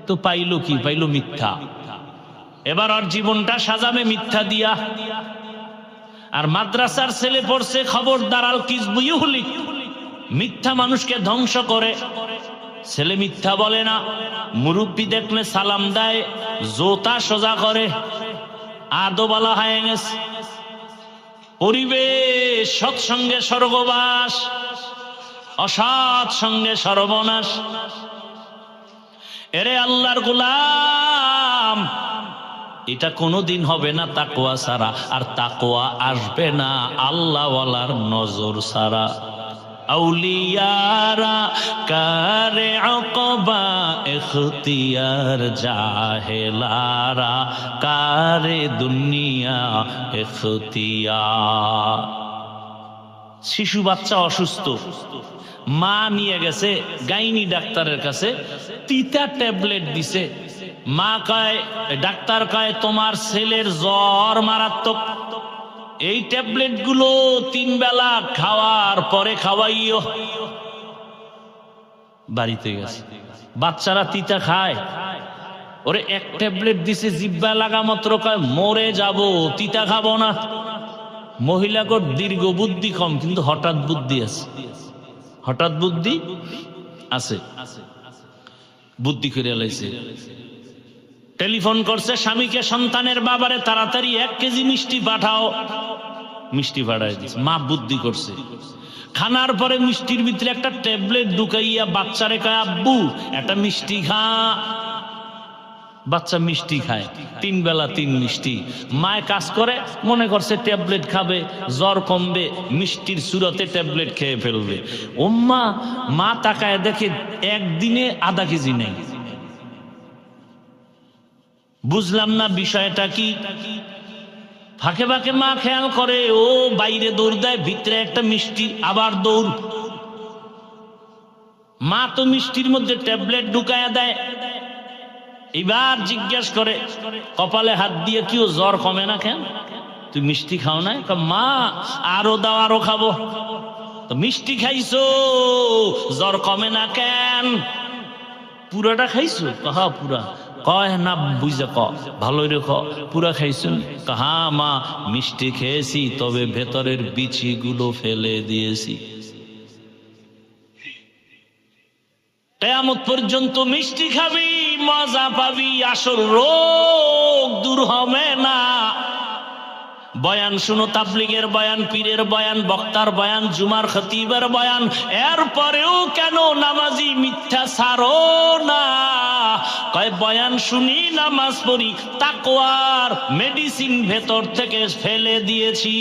তো পাইলো কি? পাইলো মিথ্যা। এবার ওর জীবনটা সাজাবে মিথ্যা দিয়া। আর মাদ্রাসার ছেলে পড়ছে খবরদার আল কিযবু ইউহলিক, মিথ্যা মানুষকে ধ্বংস করে। ছেলে মিথ্যা বলে না, মুরব্বি দেখলে সালাম দেয়, জোতা সোজা করে, আদবালা হয়ে গেছে। পরিবেশ, সৎসঙ্গে স্বর্গবাস, অসৎ সঙ্গে সর্বনাশ। এরে আল্লাহর গোলাম, এটা কোনোদিন হবে না তাকওয়া ছাড়া, আর তাকওয়া আসবে না আল্লাহওয়ালার নজর ছাড়া। আউলিয়ারা কারে আকবা ইখতিয়ার, জাহেলারা কারে দুনিয়া ইখতিয়ার। শিশু বাচ্চা অসুস্থ, মা নিয়ে গেছে গাইনি ডাক্তারের কাছে, তিতা ট্যাবলেট দিছে। মা কয়, ডাক্তার কয় তোমার ছেলের জ্বর মারাত্মক, এই ট্যাবলেট গুলো 3 বেলা খাওয়ার পরে খাওয়াইও। বাড়িতে গেছে, বাচ্চারা তিতা খায়, ওরে এক ট্যাবলেট দিছে, জিব্বা লাগা মাত্র কয় মরে যাব, তিতা খাবো না। মহিলাগর দীর্ঘ বুদ্ধি কম, কিন্তু হঠাৎ বুদ্ধি আছে, হঠাৎ বুদ্ধি আছে, বুদ্ধি করে লাইছে। টেলিফোন করছে স্বামীকে, সন্তানের বাবারে তাড়াতাড়ি 1 কেজি মিষ্টি পাঠাও। মিষ্টি পাঠাই দিচ্ছে, মা বুদ্ধি করছে। খানার পরে মিষ্টির ভিতরে একটা ট্যাবলেট ঢুকাইয়া বাচ্চারে কয় আব্বু একটা মিষ্টি খা। বাচ্চা মিষ্টি খায়, 3 বেলা 3 মিষ্টি। মায় কাজ করে, মনে করছে ট্যাবলেট খাবে, জ্বর কমবে, মিষ্টির সুরতে ট্যাবলেট খেয়ে ফেলবে। ওম্মা, মা তাকায় দেখে একদিনে আধা কেজি নেই। বুঝলাম না বিষয়টা কি। ফাঁকে ফাঁকে মা খেয়াল করে, ও বাইরে দৌড় দেয়, ভিতরে একটা মিষ্টি, আবার দৌড়। মা তো মিষ্টির মধ্যে ট্যাবলেট ঢুকায়া দেয়। এবার জিজ্ঞেস করে, কপালে হাত দিয়ে, কি ও জ্বর কমে না কেন? তুই মিষ্টি খাও না? মা আরো দাও, আরো খাবো। তো মিষ্টি খাইছো, জ্বর কমে না কেন? পুরাটা খাইছো? কাহা পুরা? কয় না, বুঝে ক, ভালোই রে ক, পুরা খাইছো? কাহা মা, মিষ্টি খেয়েছি, তবে ভেতরের বিচিগুলো ফেলে দিয়েছি। কিয়ামত পর্যন্ত মিষ্টি খাবি, মজা পাবি, আসল রোগ দূর হবে না। বয়ান শুনো, তাবলীগের বয়ান, পীরের বয়ান, বক্তার বয়ান, জুমার খতিবের বয়ান, এরপরেও কেন নামাজি মিথ্যা ছাড়ো না? কয় বয়ান শুনি, নামাজ পড়ি, তাকওয়ার মেডিসিন ভেতর থেকে ফেলে দিয়েছি।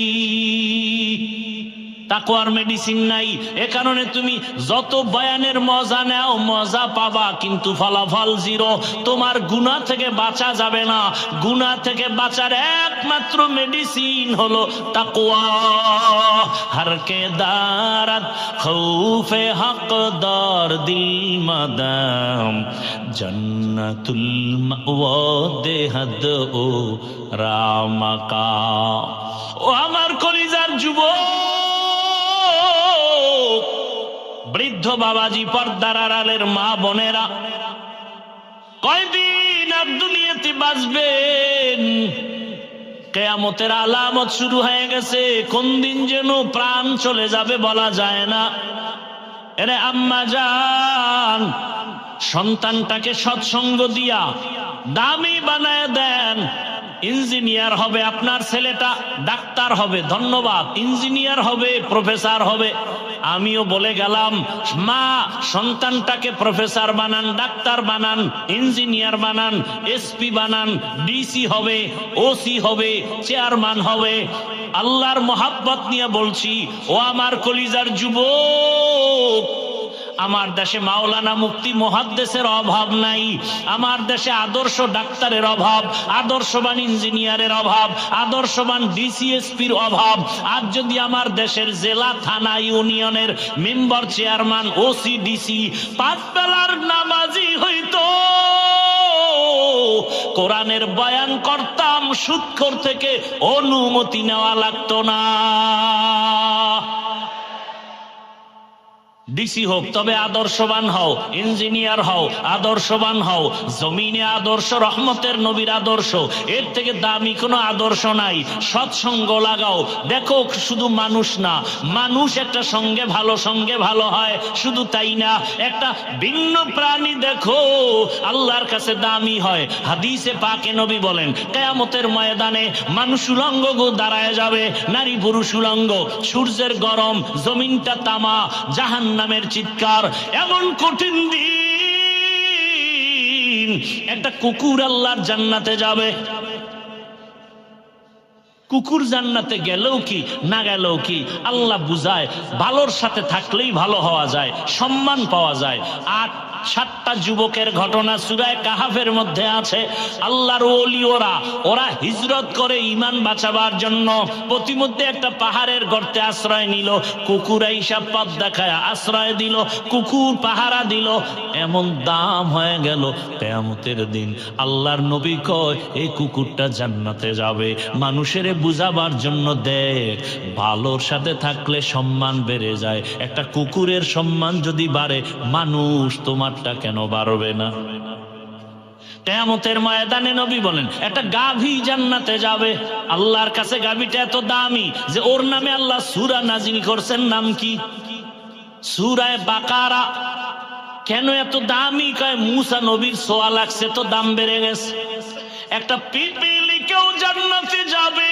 তাকওয়ার মেডিসিন নাই, এ কারণে তুমি যত বয়ানের মজা নাও, মজা পাবা, কিন্তু ফলাফল জিরো। তোমার গুনাহ থেকে বাঁচা যাবে না। গুনাহ থেকে বাঁচার একমাত্র মেডিসিন হলো তাকওয়া। হর কে দারাত খৌফে হক দার দিল মাদাম, জান্নাতুল মাওয়া দেহাদ ও রামাকা। ও আমার কলিজার যুবক, বৃদ্ধ বাবাজি, পর্দার আড়ালের মা বোনেরা, কয়দিন আর দুনিয়াতে বাঁচবেন? কিয়ামতের আলামত শুরু হয়ে গেছে। কোন দিন যেন প্রাণ চলে যাবে বলা যায় না। এরে আম্মা জান, সন্তানটাকে সৎসঙ্গ দিয়া দামি বানায় দেন। ইঞ্জিনিয়ার হবে আপনার ছেলেটা, ডাক্তার হবে, ধন্যবাদ, ইঞ্জিনিয়ার হবে, প্রফেসর হবে। আমিও বলে গেলাম, মা সন্তানটাকে প্রফেসর বানান, ডাক্তার বানান, ইঞ্জিনিয়ার বানান, এসপি বানান, ডিসি হবে, ওসি হবে, চেয়ারম্যান হবে। আল্লাহর মোহাব্বত নিয়ে বলছি, ও আমার কলিজার যুবক, আমার দেশে মাওলানা মুফতি মুহাদ্দিসের অভাব নাই। আমার দেশে আদর্শ ডাক্তারের অভাব, আদর্শবান ইঞ্জিনিয়ারের অভাব, আদর্শবান ডিসিএসপির অভাব। আর যদি আমার দেশের জেলা, থানা, ইউনিয়নের মেম্বার, চেয়ারম্যান, ওসি, ডিসি 5 বেলার নামাজি হইতো, কোরআনের বয়ান করতাম, সুদখোর থেকে অনুমতি নেওয়া লাগতো না। ডিসি হোক, তবে আদর্শবান হও, ইঞ্জিনিয়ার হও, আদর্শবান হও। জমিনে আদর্শ, রহমতের নবীর আদর্শ, এর থেকে দামি কোনো আদর্শ নাই। সৎসঙ্গ লাগাও। দেখো, শুধু মানুষ না, মানুষ একটা সঙ্গে ভালো হয়, শুধু তাই না, একটা ভিন্ন প্রাণী দেখো, আল্লাহর কাছে দামি হয়। হাদিসে পাকে নবী বলেন, কিয়ামতের ময়দানে মানুষ উলঙ্গ দাঁড়ায় যাবে, নারী পুরুষ উলঙ্গ, সূর্যের গরম, জমিনটা তামা, জাহান্নামের চিৎকার। এমন কঠিন দিন, একটা কুকুর আল্লাহর জান্নাতে যাবে, কুকুর জান্নাতে গেলেও কি না গেলেও কি আল্লাহ বুঝায়, ভালোর সাথে থাকলেই ভালো হওয়া যায়, সম্মান পাওয়া যায়। আর 7টা যুবকের ঘটনা সূরা কাহাফের মধ্যে আছে। আল্লাহর ওলি ওরা হিজরত করে ঈমান বাঁচাবার জন্য প্রতিমধ্যে একটা পাহাড়ের গর্তে আশ্রয় নিল। কুকুর আইসা পথ দেখায় আশ্রয় দিল, কুকুর পাহারা দিল। এমন দাম হয়ে গেল কিয়ামতের দিন আল্লাহর নবী কয় এই কুকুরটা জান্নাতে যাবে। মানুষের বুঝাবার জন্য দেখ, ভালোর সাথে থাকলে সম্মান বেড়ে যায়। একটা কুকুরের সম্মান যদি বাড়ে, মানুষ তোমারটা কেন বাড়বে না? কিয়ামতের ময়দানে নবী বলেন একটা গাভী জান্নাতে যাবে। আল্লাহর কাছে গাভীটা এত দামি যে ওর নামে আল্লাহ সূরা নাজিল করছেন। নাম কি? সূরা বাকারা। কেন এত দামি? কয় মুসা নবীর ছোঁয়া লাগছে তো দাম বেড়ে গেছে। একটা পিপিলিকাও জান্নাতে যাবে।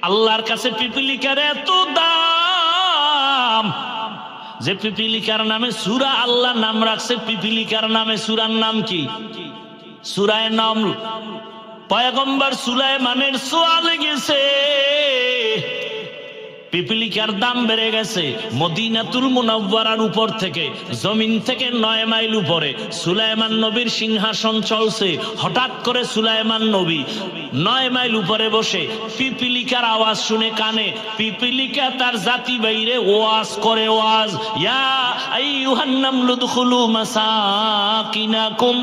আল্লাহর কাছে পিপিলিকার এত দাম যে পিপিলিকার নামে সূরা আল্লাহ নাম রাখছে। পিপিলিকার নামে সূরার নাম কি? সূরা নামল। পয়গম্বর সুলাইমানের ছোঁয়া লেগেছে, পিপিলিকার দাম বেড়ে গেছে। মদিনাতুল মুনাওয়ারার উপর থেকে, জমিন থেকে 9 মাইল উপরে সুলাইমান নবীর সিংহাসন চলছে। হঠাৎ করে সুলাইমান নবী 9 মাইল উপরে বসে পিপিলিকার আওয়াজ শুনে কানে। পিপিলিকা তার জাতি বাইরে ওয়াজ করে, ওয়াজ, ইয়া আইয়ুহান নামলু দুখুলু মাসাকিনাকুম।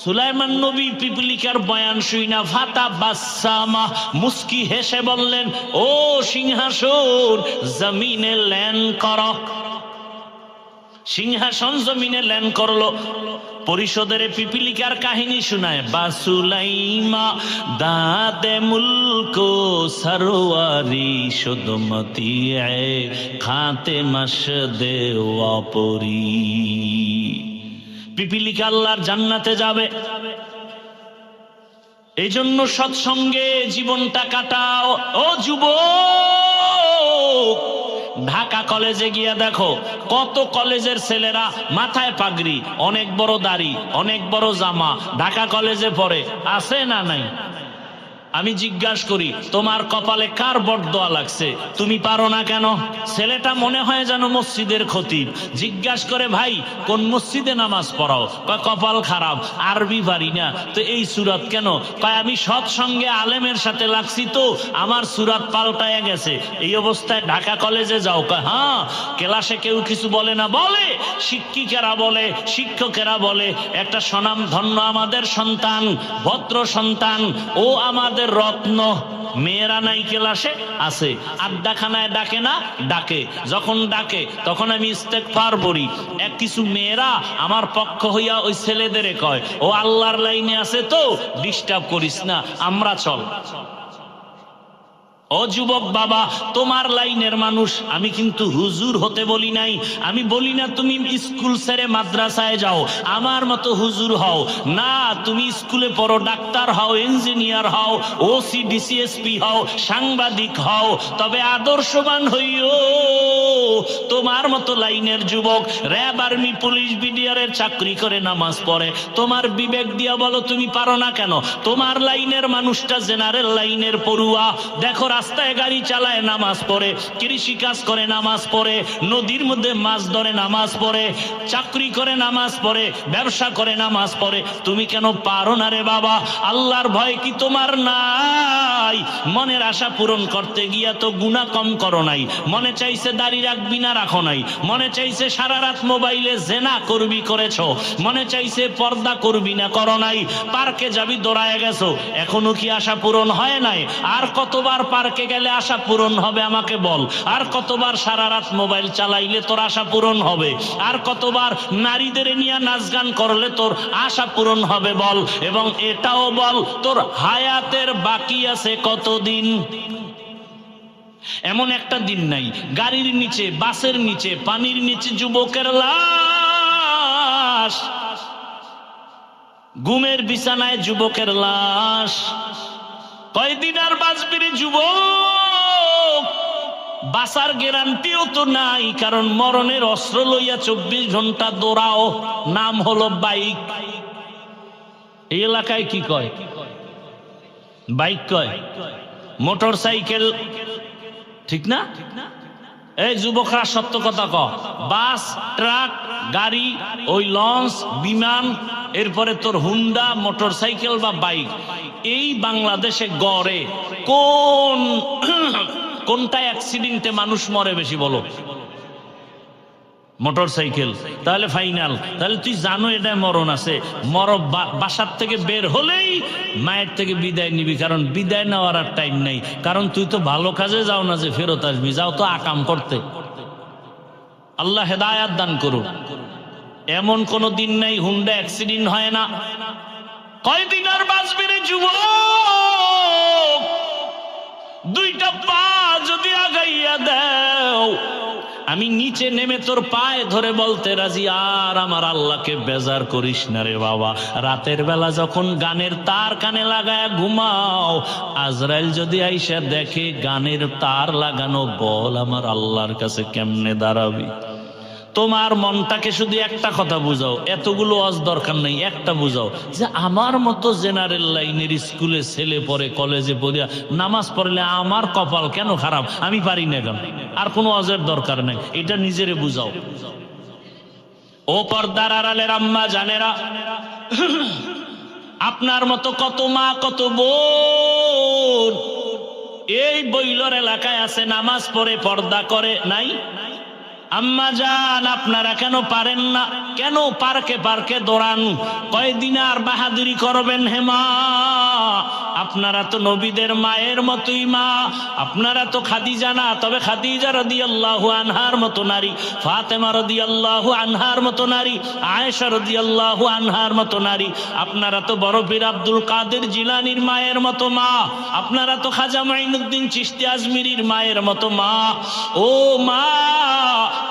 সুলাইমান নবী পিপিলিকার বয়ান শুইনা ফাতা বাসামা, মুস্কি হেসে বললেন, ও সিংহাসন জমিনে ল্যান্ড করো। সিংহাসন জমিনে ল্যান্ড করলো। পরিষদের পিপিলিকার কাহিনী শোনায়, বাসুলাইমা দাদে মুলকো সরওয়ারি সুদমতি খাতে মশদে ওয়াপরি। পিপিলিকা আল্লাহর জান্নাতে যাবে। এই জন্য সৎসঙ্গে জীবনটা কাটাও। ও যুবক, ঢাকা কলেজে গিয়া দেখো কত কলেজের ছেলেরা মাথায় পাগড়ি, অনেক বড় দাড়ি, অনেক বড় জামা, ঢাকা কলেজে পড়ে। আছে না নাই? আমি জিজ্ঞাসা করি, তোমার কপালে কার বরদোয়া লাগছে? তুমি পারো না কেন? ছেলেটা মনে হয় যেন মসজিদের খতিব। জিজ্ঞাসা করে, ভাই কোন মসজিদে নামাজ পড়াও? কপাল খারাপ, আরবি পারি না। তো এই সুরাত কেন? কয় আমি সৎসঙ্গে আলেমের সাথে লাগছি তো আমার সুরাত পাল্টায় গেছে। এই অবস্থায় ঢাকা কলেজে যাও? কয় হ্যাঁ। ক্লাসে কেউ কিছু বলে না? বলে, শিক্ষিকারা বলে, শিক্ষকেরা বলে। একটা স্বনাম ধন্য আমাদের সন্তান, ভদ্র সন্তান, ও আমাদের রত্ন। মেয়েরা নাই ক্লাসে? আছে। আড্ডাখানায় ডাকে না? ডাকে। যখন ডাকে তখন আমি ইস্তেগফার পড়ি। কিছু মেয়েরা আমার পক্ষ হইয়া ওই ছেলেদের কয়, ও আল্লাহর লাইনে আছে তো ডিস্টার্ব করিস না, আমরা চল। ও যুবক বাবা, তোমার লাইনের মানুষ। আমি কিন্তু হুজুর হতে বলি নাই। আমি বলি না তুমি স্কুল ছেড়ে মাদ্রাসায় যাও, আমার মতো হুজুর হও। না, তুমি স্কুলে পড়ো, ডাক্তার হও, ইঞ্জিনিয়ার হও, ওসি ডিসিএসপি হও, সাংবাদিক হও, তবে আদর্শবান হইও। তোমার মতো লাইনের যুবক র্যাব, আর্মি, পুলিশ, বিডিআরের চাকরি করে নামাজ পড়ে। তোমার বিবেক দিয়া বলো তুমি পারো না কেন? তোমার লাইনের মানুষটা জেনারেল লাইনের পড়ুয়া। দেখো রাস্তায় গাড়ি চালায় নামাজ পড়ে, কৃষি কাজ করে নামাজ পড়ে, নদীর মধ্যে মাছ ধরে নামাজ পড়ে, চাকরি করে নামাজ পড়ে, ব্যবসা করে নামাজ পড়ে। তুমি কেন পারো না রে বাবা? আল্লাহর ভয় কি তোমার নাই? মনের আশা পূরণ করতে গিয়া তো গুনাহ কম করো নাই। মনে চাইছে দাড়ি রাখবি না, রাখো নাই। মনে চাইছে সারা রাত মোবাইলে জেনা করবি, করেছো। মনে চাইছে পর্দা করবি না, করো নাই। পার্কে যাবি, দৌড়ায় গেছো, এখনো কি আশা পূরণ হয় নাই? আর কতবার পার্কে গেলে আশা পূরণ হবে আমাকে বল? আর কতবার সারা রাত মোবাইল চালাইলে তোর আশা পূরণ হবে? আর কতবার নারীদের নিয়ে নাচ গান করলে তোর আশা পূরণ হবে বল? এবং এটাও বল, তোর হায়াতের বাকি আছে কতদিন? এমন একটা দিন নাই গাড়ির নিচে, বাসের নিচে, পানির নিচে যুবকের লাশ, ঘুমের বিছানায় যুবকের লাশ। কয়দিন আর বাঁচবি রে যুবক? বাঁচার গ্যারান্টিও তো নাই, কারণ মরণের অস্ত্র লইয়া 24 ঘন্টা দৌড়াও, নাম হলো বাইক। এই এলাকায় কি কয়? বাইক কয়, মোটর সাইকেল, ঠিক না? এই যুবকরা সত্য কথা ক, বাস, ট্রাক, গাড়ি, ওই লঞ্চ, বিমান, এরপরে তোর হুন্ডা, মোটর সাইকেল বা বাইক, এই বাংলাদেশে গড়ে কোনটা অ্যাক্সিডেন্টে মানুষ মরে বেশি বলো? Motor cycle. তাহলে ফাইনাল, তাহলে তুই জানো এটা মরণ আছে, বাসার থেকে বের হলেই মায়ের থেকে বিদায় নিবি, কারণ বিদায় নেওয়ার আর টাইম নাই, কারণ তুই তো ভালো কাজে যাও না যে ফেরত আসবি, যাও তো আকাম করতে। আল্লাহ হেদায়াত দান করুন। এমন কোন দিন নাই হুন্ডা অ্যাক্সিডেন্ট হয় না। কয়দিন আর বাঁচবি রে যুবক? দুইটা পা যদি আগাইয়া দাও, আমি নিচে নেমে তোর পায়ে ধরে বলতে রাজি, আর আমার আল্লাহকে বেজার করিস না রে বাবা। রাতের বেলা যখন গানের তার কানে লাগায় ঘুমাও, আজরাইল যদি আইসা দেখে গানের তার লাগানো, বল আমার আল্লাহর কাছে কেমনে দাঁড়াবি? তোমার মনটাকে শুধু একটা কথা বুঝাও, এতগুলো ওয়াজ দরকার নেই, একটা বুঝাও যে আমার মতো জেনারেল লাইনের স্কুলে ছেলে পড়ে, কলেজে পড়িয়া নামাজ পড়লে আমার কপাল কেন খারাপ, আমি পারি না কেন? আর কোনো ওয়াজের দরকার নেই, এটা নিজেরে বুঝাও। ও পর্দার আড়ালের আম্মা জানেরা, আপনার মতো কত মা, কত বোন এই বইলর এলাকায় আছে, নামাজ পড়ে, পর্দা করে, নাই? আম্মা জান, আপনারা কেন পারেন না? কেন পার্কে পার্কে দৌড়ান? কয়দিন আর বাহাদুরি করবেন হে মা? আপনারা তো নবীদের মায়ের মতোই মা। আপনারা তো খাদিজা না, তবে খাদিজা রাদিয়াল্লাহু আনহার মতো নারী, ফাতেমা রাদিয়াল্লাহু আনহার মতো নারী, আয়েশা রাদিয়াল্লাহু আনহার মতো নারী। আপনারা তো বড় পীর আব্দুল কাদের জিলানীর মায়ের মতো মা। আপনারা তো খাজা মাইনুদ্দিন চিশতি আজমিরির মায়ের মতো মা। ও মা,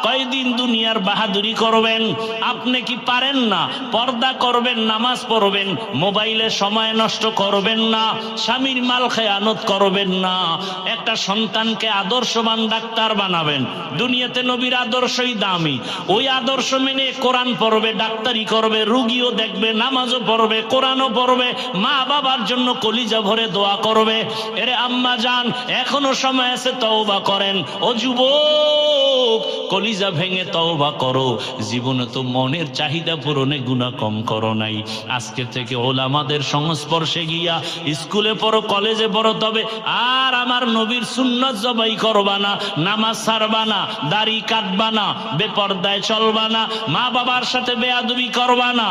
কয়দিন দুনিয়ার বাহাদুরি করবেন? আপনি কি পারেন না? পর্দা করবেন, নামাজ পড়বেন, মোবাইলে সময় নষ্ট করবেন না, স্বামীর মাল খেয়ানত করবেন না, একটা সন্তানকে আদর্শবান ডাক্তার বানাবেন। দুনিয়াতে নবীর আদর্শই দামি, ওই আদর্শ মেনে কোরআন পড়বে, ডাক্তারি করবে, রুগীও দেখবে, নামাজও পড়বে, কোরআনও পড়বে, মা বাবার জন্য কলিজা ভরে দোয়া করবে। এরে আম্মা জান, এখনো সময় আছে, তওবা করেন। ও যুবক, কলিজা ভেঙে তওবা করো। জীবনে তো মনের চাহিদা পূরণে গুনাহ কম করো নাই। আজকে থেকে ওলামাদের সংস্পর্শে গিয়া স্কুলে পড়ো, কলেজে পড়ো, তবে আর আমার নবীর সুন্নাত জবাই করবা না, নামাজ ছাড়বা না, দাড়ি কাটবা না, বেপরদায় চলবা না, মা বাবার সাথে বেয়াদবি করবা না,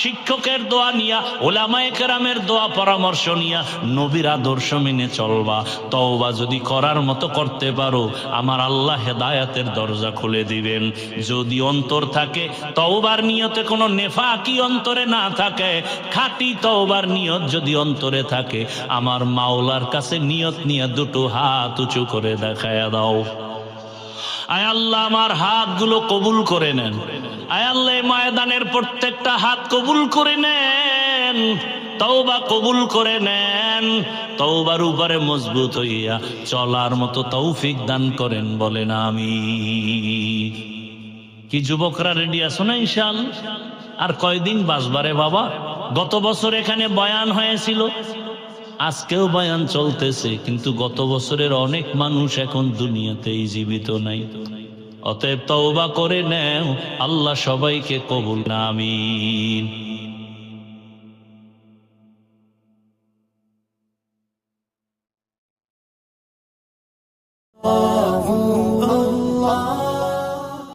শিক্ষকের দোয়া নিয়া, ওলামায়ে কেরামের দোয়া পরামর্শ নিয়া নবীর আদর্শ মেনে চলবা। তওবা যদি করার মতো করতে পারো, আমার আল্লাহ হেদায়াতের দরজা খুলে দিবেন। যদি অন্তর থাকে তওবার নিয়তে কোনো নেফাকি অন্তরে না থাকে, খাঁটি তওবার নিয়ত যদি অন্তরে থাকে, আমার মাওলার কাছে নিয়ত নিয়ে দুটো হাত উঁচু করে দেখায়া দাও। আয় আল্লাহ, আমার হাতগুলো কবুল করে নেন। আয় আল্লাহ, ময়দানের প্রত্যেকটা হাত কবুল করে নেন, তওবা কবুল করে নেন। তওবার উপরে মজবুত হইয়া চলার মতো তৌফিক দান করেন, বলেন আমিন। কি যুবকরা রেডি আছো না ইনশাআল্লাহ? আর কয়দিন বাঁচবারে বাবা? গত বছর এখানে বয়ান হয়েছিল, আজকেও বয়ান চলতেছে, কিন্তু গত বছরের অনেক মানুষ এখন দুনিয়াতেই জীবিত নাই। অতএব তওবা করে নেও, আল্লাহ সবাইকে কবুল। আমিন।